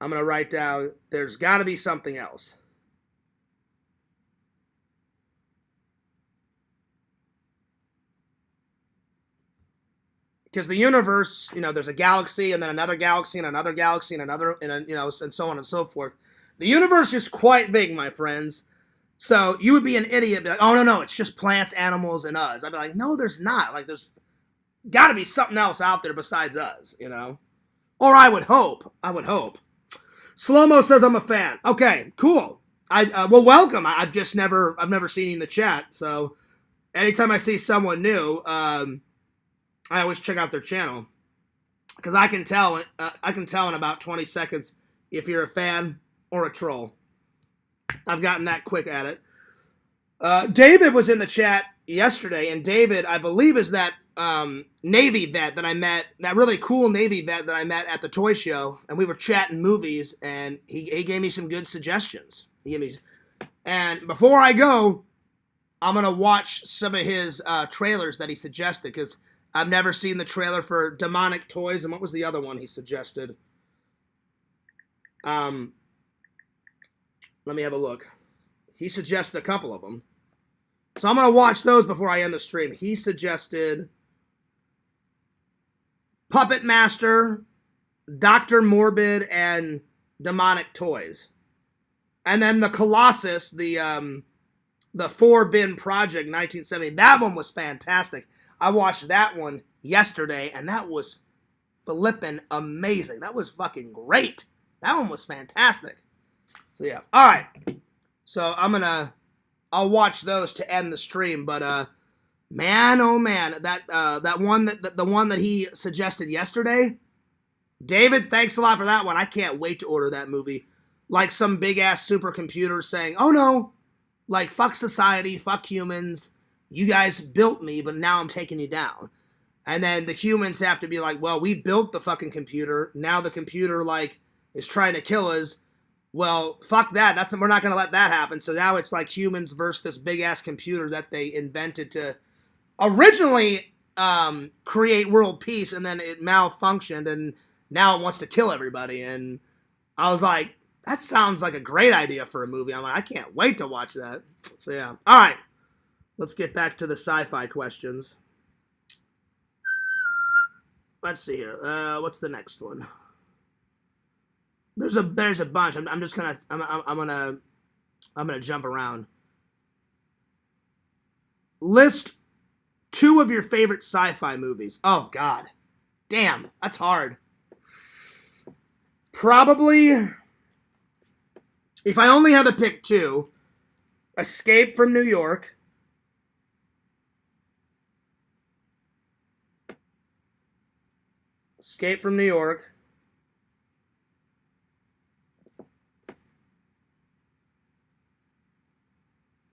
I'm going to write down there's got to be something else. Because the universe, there's a galaxy and then another galaxy and another galaxy and another, and so on and so forth. The universe is quite big, my friends. So you would be an idiot, be like, oh, no, it's just plants, animals, and us. I'd be like, no, there's not. Like, there's got to be something else out there besides us, Or I would hope. Slow-mo says I'm a fan. Okay, cool. Well, welcome. I've never seen you in the chat. So anytime I see someone new, I always check out their channel because I can tell in about 20 seconds if you're a fan or a troll. I've gotten that quick at it. David was in the chat yesterday, and David, I believe, is that Navy vet that I met, that really cool Navy vet that I met at the toy show, and we were chatting movies, and he gave me some good suggestions. And before I go, I'm going to watch some of his trailers that he suggested because I've never seen the trailer for Demonic Toys, and what was the other one he suggested? Let me have a look. He suggested a couple of them. So I'm going to watch those before I end the stream. He suggested Puppet Master, Dr. Morbid, and Demonic Toys. And then the Colossus, the 4-bin project, 1970. That one was fantastic. I watched that one yesterday, and that was flippin' amazing. That was fucking great. That one was fantastic. So yeah. All right. So I'll watch those to end the stream. But man, oh man, that one the one that he suggested yesterday, David, thanks a lot for that one. I can't wait to order that movie. Like some big ass supercomputer saying, "Oh no, like fuck society, fuck humans. You guys built me, but now I'm taking you down." And then the humans have to be like, well, we built the fucking computer. Now the computer, like, is trying to kill us. Well, fuck that. We're not going to let that happen. So now it's like humans versus this big-ass computer that they invented to originally create world peace, and then it malfunctioned, and now it wants to kill everybody. And I was like, that sounds like a great idea for a movie. I'm like, I can't wait to watch that. So, yeah. All right. Let's get back to the sci-fi questions. Let's see here. What's the next one? There's a bunch. I'm just gonna I'm gonna jump around. List 2 of your favorite sci-fi movies. Oh God, damn, that's hard. Probably, if I only had to pick 2, Escape from New York. Escape from New York.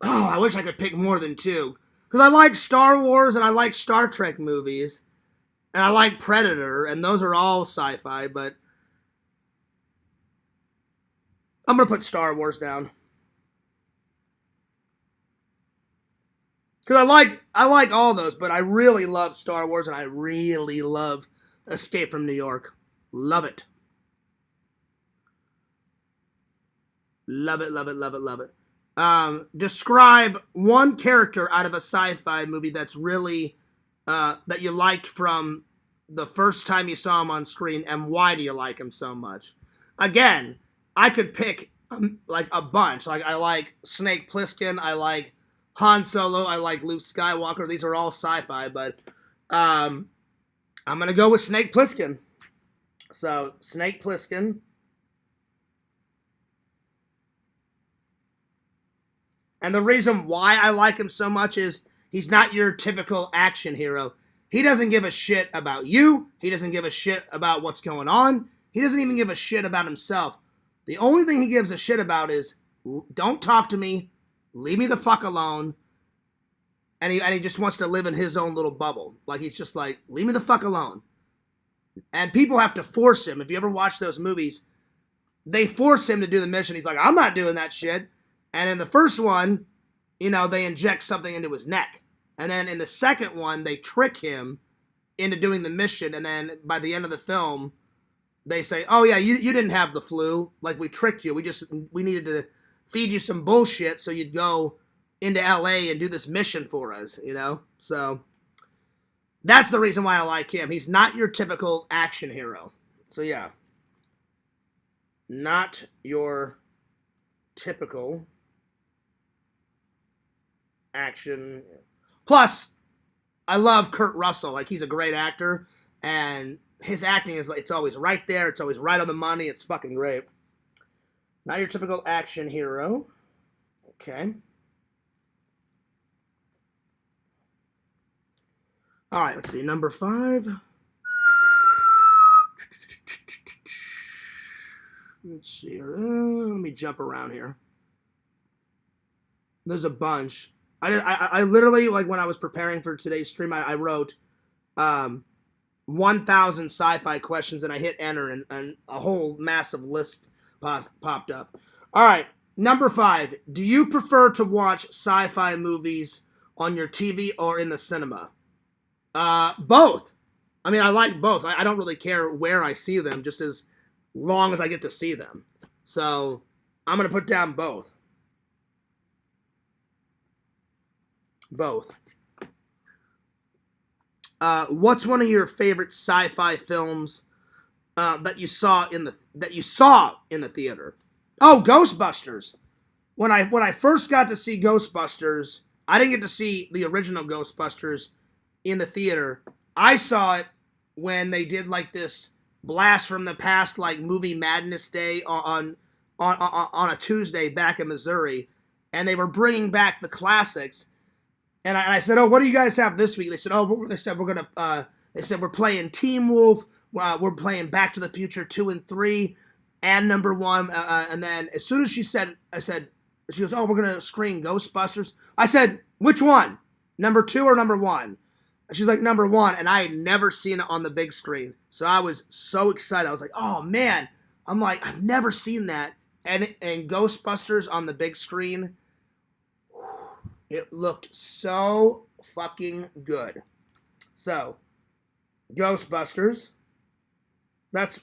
Oh, I wish I could pick more than 2. Because I like Star Wars and I like Star Trek movies. And I like Predator, and those are all sci-fi, but I'm going to put Star Wars down. Because I like all those, but I really love Star Wars, and I really love Escape from New York. Love it. Love it, love it, love it, love it. Describe one character out of a sci-fi movie that's really, that you liked from the first time you saw him on screen, and why do you like him so much? Again, I could pick, like, a bunch. Like, I like Snake Plissken, I like Han Solo, I like Luke Skywalker. These are all sci-fi, but, I'm going to go with Snake Plissken. So, Snake Plissken. And the reason why I like him so much is he's not your typical action hero. He doesn't give a shit about you. He doesn't give a shit about what's going on. He doesn't even give a shit about himself. The only thing he gives a shit about is, don't talk to me. Leave me the fuck alone. And he just wants to live in his own little bubble. Like, he's just like, leave me the fuck alone. And people have to force him. If you ever watch those movies, they force him to do the mission. He's like, I'm not doing that shit. And in the first one, you know, they inject something into his neck. And then in the second one, they trick him into doing the mission. And then by the end of the film, they say, oh yeah, you didn't have the flu. Like, we tricked you. We needed to feed you some bullshit so you'd go into LA and do this mission for us, you know? So that's the reason why I like him. He's not your typical action hero. So yeah. Not your typical action. Plus, I love Kurt Russell. Like, he's a great actor, and his acting is like, it's always right there. It's always right on the money. It's fucking great. Not your typical action hero. Okay. All right, let's see. Number 5. Let's see here. Let me jump around here. There's a bunch. I literally, like, when I was preparing for today's stream, I wrote 1,000 sci-fi questions, and I hit enter, and a whole massive list popped up. All right, number 5. Do you prefer to watch sci-fi movies on your TV or in the cinema? Both. I mean, I like both. I don't really care where I see them, just as long as I get to see them. So I'm going to put down both. Both. What's one of your favorite sci-fi films that you saw in the theater? Oh, Ghostbusters. When I first got to see Ghostbusters, I didn't get to see the original Ghostbusters in the theater. I saw it when they did, like, this blast from the past, like, movie madness day on a Tuesday back in Missouri, and they were bringing back the classics. And I said, oh, what do you guys have this week? They said, we're playing Teen Wolf, we're playing Back to the Future 2 and 3, and number 1. And then as soon as she goes, oh, we're going to screen Ghostbusters. I said, which one? Number 2 or number 1? She's like, number one, and I had never seen it on the big screen. So I was so excited. I was like, oh man. I'm like, I've never seen that. And Ghostbusters on the big screen, it looked so fucking good. So, Ghostbusters, that's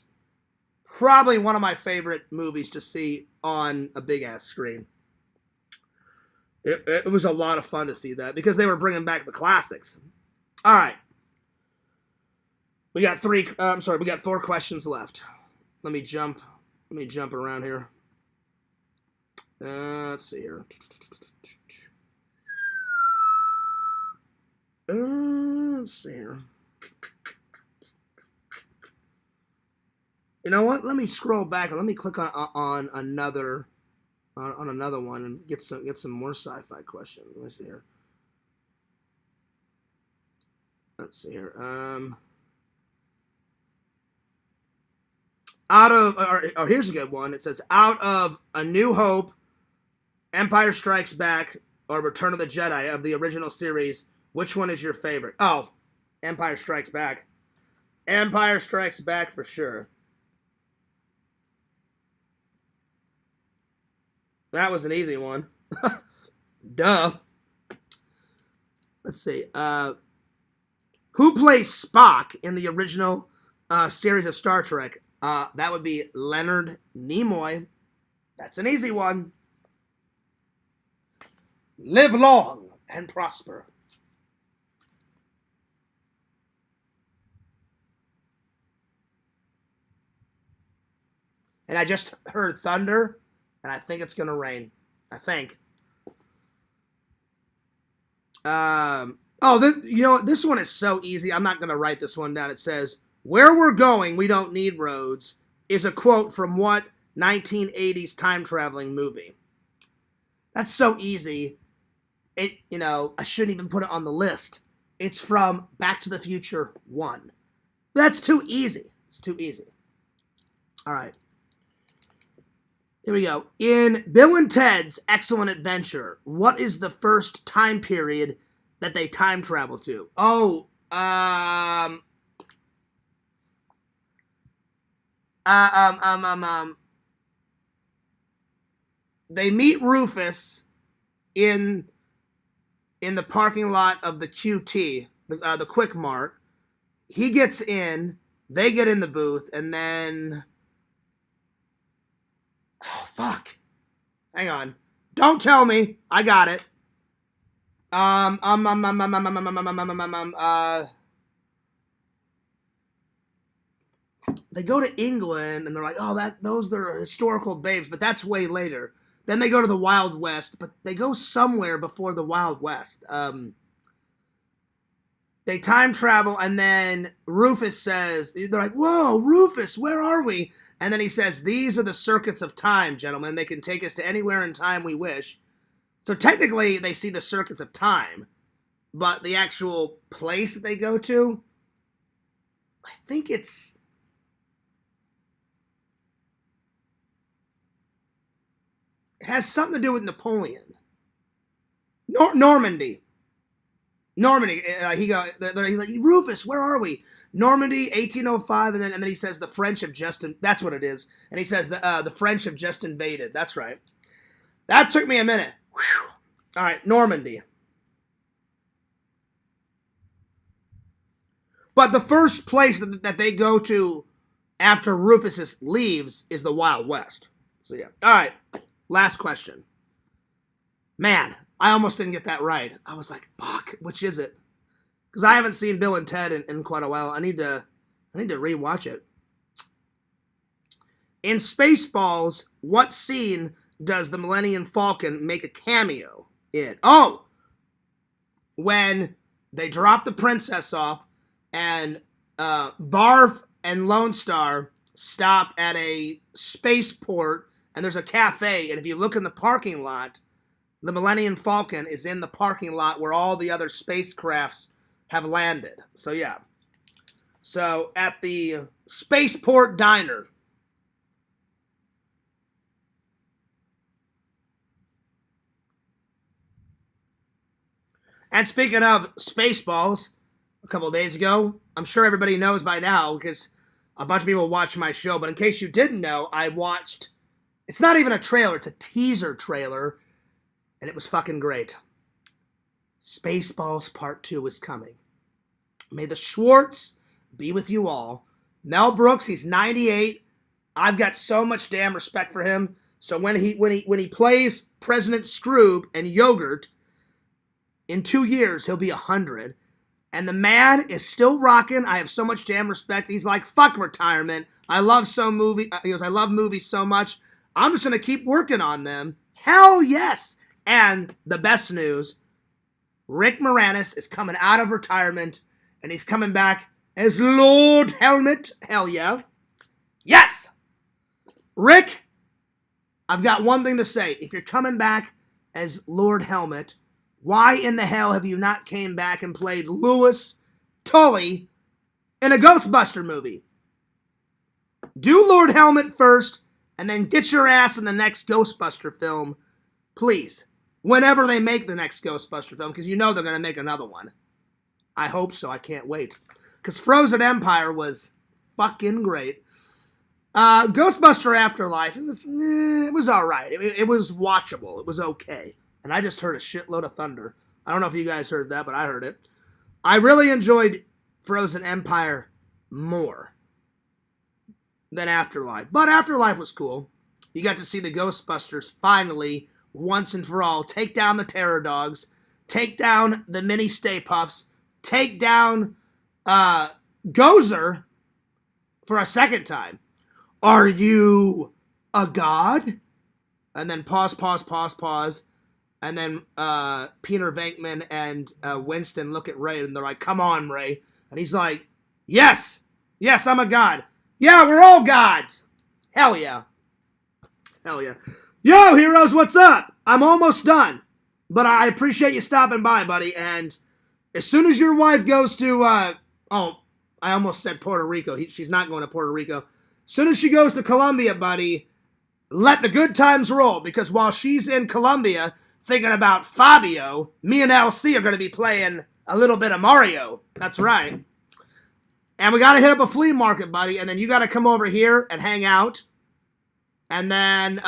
probably one of my favorite movies to see on a big ass screen. It was a lot of fun to see that because they were bringing back the classics. All right. We got four questions left. Let me jump around here. Let's see here. Let's see here. You know what? Let me scroll back and let me click on another one and get some more sci-fi questions. Let me see here. Let's see here. Here's a good one. It says, out of A New Hope, Empire Strikes Back, or Return of the Jedi of the original series, which one is your favorite? Oh, Empire Strikes Back. Empire Strikes Back for sure. That was an easy one. Duh. Let's see. Who plays Spock in the original series of Star Trek? That would be Leonard Nimoy. That's an easy one. Live long and prosper. And I just heard thunder, and I think it's going to rain. I think. This one is so easy. I'm not going to write this one down. It says, where we're going, we don't need roads, is a quote from what 1980s time-traveling movie? That's so easy. I shouldn't even put it on the list. It's from Back to the Future 1. That's too easy. It's too easy. All right. Here we go. In Bill and Ted's Excellent Adventure, what is the first time period that they time travel to? They meet Rufus in the parking lot of the QT, the Quick Mart. He gets in, they get in the booth, and then... Oh, fuck. Hang on. Don't tell me. I got it. They go to England, and they're like, oh, those are historical babes, but that's way later. Then they go to the Wild West, but they go somewhere before the Wild West. They time travel, and then Rufus says, they're like, whoa, Rufus, where are we? And then he says, these are the circuits of time, gentlemen. They can take us to anywhere in time we wish. So technically, they see the circuits of time, but the actual place that they go to, I think it has something to do with Napoleon. Normandy. He's like, Rufus, where are we? Normandy, 1805, and then he says the French have just, that's what it is. And he says the French have just invaded. That's right. That took me a minute. Whew. All right, Normandy. But the first place that they go to after Rufus leaves is the Wild West. So yeah. All right, last question. Man, I almost didn't get that right. I was like, fuck, which is it? Because I haven't seen Bill and Ted in quite a while. I need to rewatch it. In Spaceballs, what scene does the Millennium Falcon make a cameo in? Oh! When they drop the princess off and Barf and Lone Star stop at a spaceport and there's a cafe, and if you look in the parking lot, the Millennium Falcon is in the parking lot where all the other spacecrafts have landed. So, yeah. So, at the Spaceport Diner. And speaking of Spaceballs, a couple of days ago. I'm sure everybody knows by now because a bunch of people watch my show. But in case you didn't know, I watched, it's not even a trailer, it's a teaser trailer. And it was fucking great. Spaceballs Part 2 is coming. May the Schwartz be with you all. Mel Brooks, he's 98. I've got so much damn respect for him. So when he plays President Scroob and Yogurt, in 2 years he'll be 100. And the man is still rocking. I have so much damn respect. He's like, fuck retirement. I love I love movies so much. I'm just gonna keep working on them. Hell yes. And the best news, Rick Moranis is coming out of retirement, and he's coming back as Lord Helmet. Hell yeah. Yes! Rick, I've got one thing to say. If you're coming back as Lord Helmet, why in the hell have you not came back and played Louis Tully in a Ghostbuster movie? Do Lord Helmet first, and then get your ass in the next Ghostbuster film, please. Whenever they make the next Ghostbuster film, because you know they're going to make another one. I hope so. I can't wait. Because Frozen Empire was fucking great. Ghostbuster Afterlife, it was all right. It was watchable. It was okay. And I just heard a shitload of thunder. I don't know if you guys heard that, but I heard it. I really enjoyed Frozen Empire more than Afterlife. But Afterlife was cool. You got to see the Ghostbusters finally, once and for all, take down the Terror Dogs, take down the Mini Stay Puffs, take down Gozer for a second time. Are you a god? And then pause. And then Peter Venkman and Winston look at Ray and they're like, come on, Ray. And he's like, yes, I'm a god. Yeah, we're all gods. Hell yeah. Yo, heroes, what's up? I'm almost done. But I appreciate you stopping by, buddy. And as soon as your wife goes to, I almost said Puerto Rico. She's not going to Puerto Rico. As soon as she goes to Colombia, buddy, let the good times roll. Because while she's in Colombia thinking about Fabio, me and LC are going to be playing a little bit of Mario. That's right. And we got to hit up a flea market, buddy. And then you got to come over here and hang out. And then,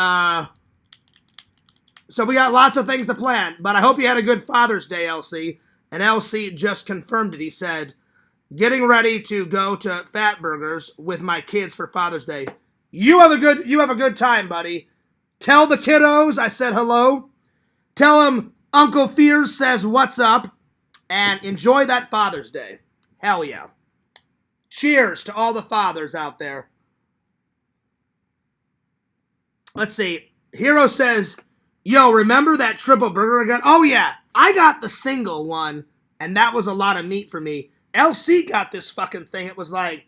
so we got lots of things to plan, but I hope you had a good Father's Day, LC. And LC just confirmed it. He said, getting ready to go to Fat Burgers with my kids for Father's Day. You have a good time, buddy. Tell the kiddos I said hello. Tell them Uncle Fears says what's up. And enjoy that Father's Day. Hell yeah. Cheers to all the fathers out there. Let's see. Hero says, yo, remember that triple burger I got? Oh, yeah. I got the single one, and that was a lot of meat for me. LC got this fucking thing. It was like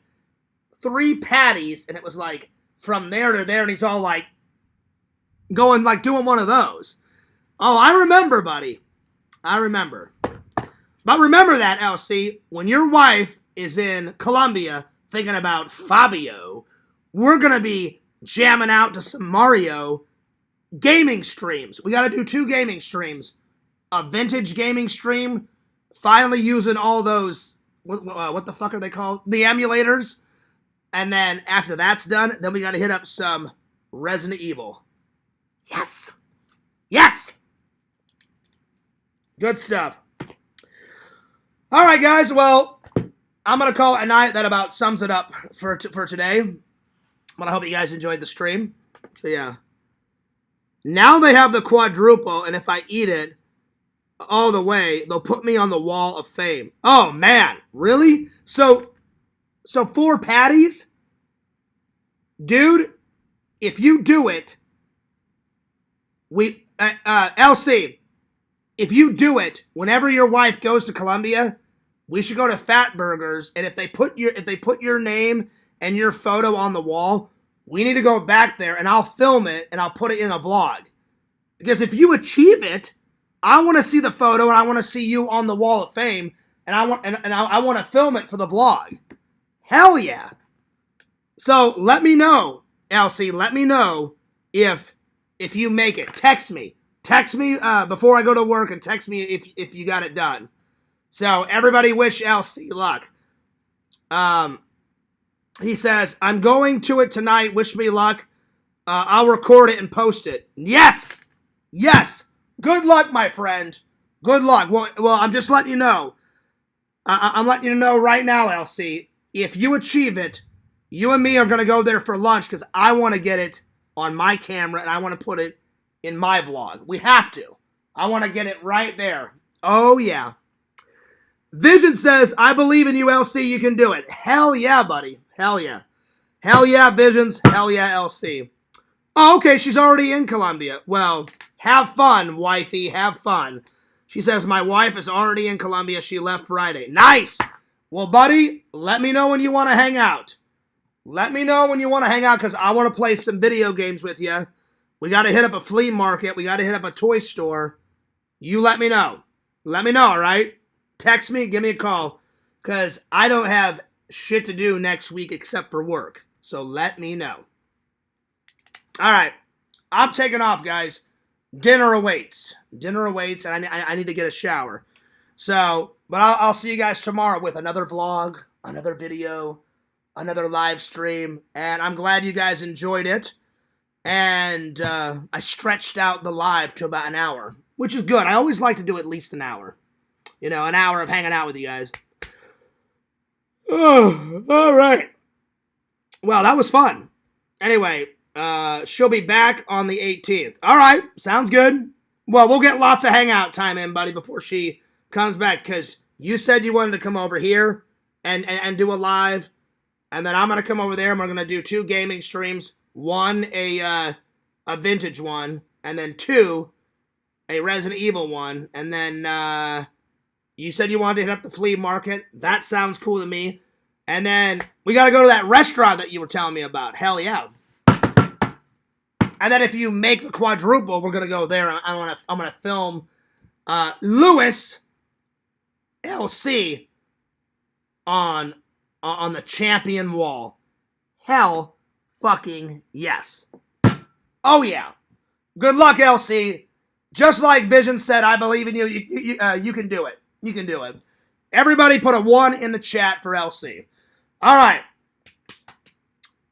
3 patties, and it was like from there to there, and he's all like going, like doing one of those. Oh, I remember, buddy. I remember. But remember that, LC, when your wife is in Colombia thinking about Fabio, we're going to be jamming out to some Mario gaming streams. We got to do 2 gaming streams. A vintage gaming stream, finally using all those, what the fuck are they called? The emulators. And then after that's done, then we got to hit up some Resident Evil. Yes. Good stuff. All right, guys. Well, I'm going to call it a night. That about sums it up for today. But I hope you guys enjoyed the stream. So, yeah. Now they have the quadruple, and if I eat it all the way, they'll put me on the wall of fame. Oh, man. Really? So 4 patties? Dude, if you do it, LC, if you do it, whenever your wife goes to Colombia, we should go to Fat Burgers, and if they put your name and your photo on the wall, we need to go back there, and I'll film it, and I'll put it in a vlog. Because if you achieve it, I want to see the photo, and I want to see you on the wall of fame, and I want to film it for the vlog. Hell yeah. So let me know, LC, let me know if you make it. Text me before I go to work, and text me if you got it done. So everybody wish LC luck. He says, I'm going to it tonight. Wish me luck. I'll record it and post it. Yes. Yes. Good luck, my friend. Good luck. Well, I'm just letting you know. I'm letting you know right now, LC. If you achieve it, you and me are going to go there for lunch because I want to get it on my camera and I want to put it in my vlog. We have to. I want to get it right there. Oh, yeah. Vision says, I believe in you, LC. You can do it. Hell yeah, buddy. Hell yeah. Hell yeah, Visions. Hell yeah, LC. Oh, okay. She's already in Colombia. Well, have fun, wifey. Have fun. She says, my wife is already in Colombia. She left Friday. Nice. Well, buddy, let me know when you want to hang out. Let me know when you want to hang out because I want to play some video games with you. We got to hit up a flea market. We got to hit up a toy store. You let me know. Let me know, all right? Text me, give me a call because I don't have shit to do next week except for work. So let me know. All right. I'm taking off, guys. Dinner awaits. Dinner awaits, and I need to get a shower. So, but I'll see you guys tomorrow with another vlog, another video, another live stream, and I'm glad you guys enjoyed it. And I stretched out the live to about an hour, which is good. I always like to do at least an hour. You know, an hour of hanging out with you guys. Oh, all right. Well, that was fun. Anyway, she'll be back on the 18th. All right, sounds good. Well, we'll get lots of hangout time in, buddy, before she comes back, because you said you wanted to come over here and do a live, and then I'm going to come over there, and we're going to do 2 gaming streams. 1, a vintage one, and then 2, a Resident Evil one, and then you said you wanted to hit up the flea market. That sounds cool to me. And then we got to go to that restaurant that you were telling me about. Hell yeah. And then if you make the quadruple, we're going to go there. I'm gonna film Lewis LC on the champion wall. Hell fucking yes. Oh yeah. Good luck, LC. Just like Vision said, I believe in you. You can do it. You can do it. Everybody put a 1 in the chat for LC. All right.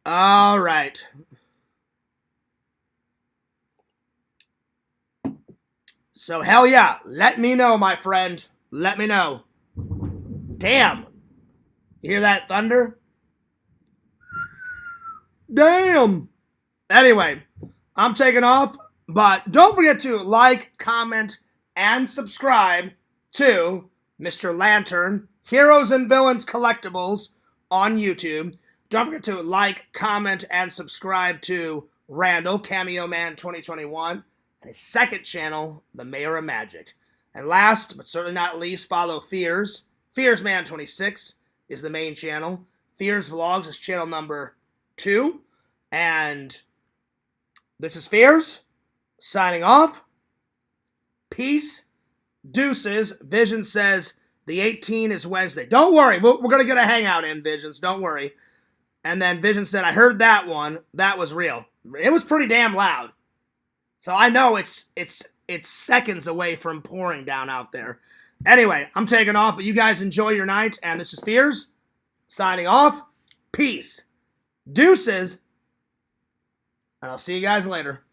All right. So, hell yeah. Let me know, my friend. Let me know. Damn. You hear that thunder? Damn. Anyway, I'm taking off. But don't forget to like, comment, and subscribe to Mr. Lantern, Heroes and Villains Collectibles on YouTube. Don't forget to like, comment, and subscribe to Randall, Cameo Man 2021, and his second channel, The Mayor of Magic. And last, but certainly not least, follow Fears. Fears Man 26 is the main channel. Fears Vlogs is channel number 2. And this is Fears, signing off. Peace. Deuces. Vision says the 18th is Wednesday. Don't worry. We're going to get a hangout in, Visions. Don't worry. And then Vision said, I heard that one. That was real. It was pretty damn loud. So I know it's seconds away from pouring down out there. Anyway, I'm taking off, but you guys enjoy your night. And this is Fears, signing off. Peace. Deuces. And I'll see you guys later.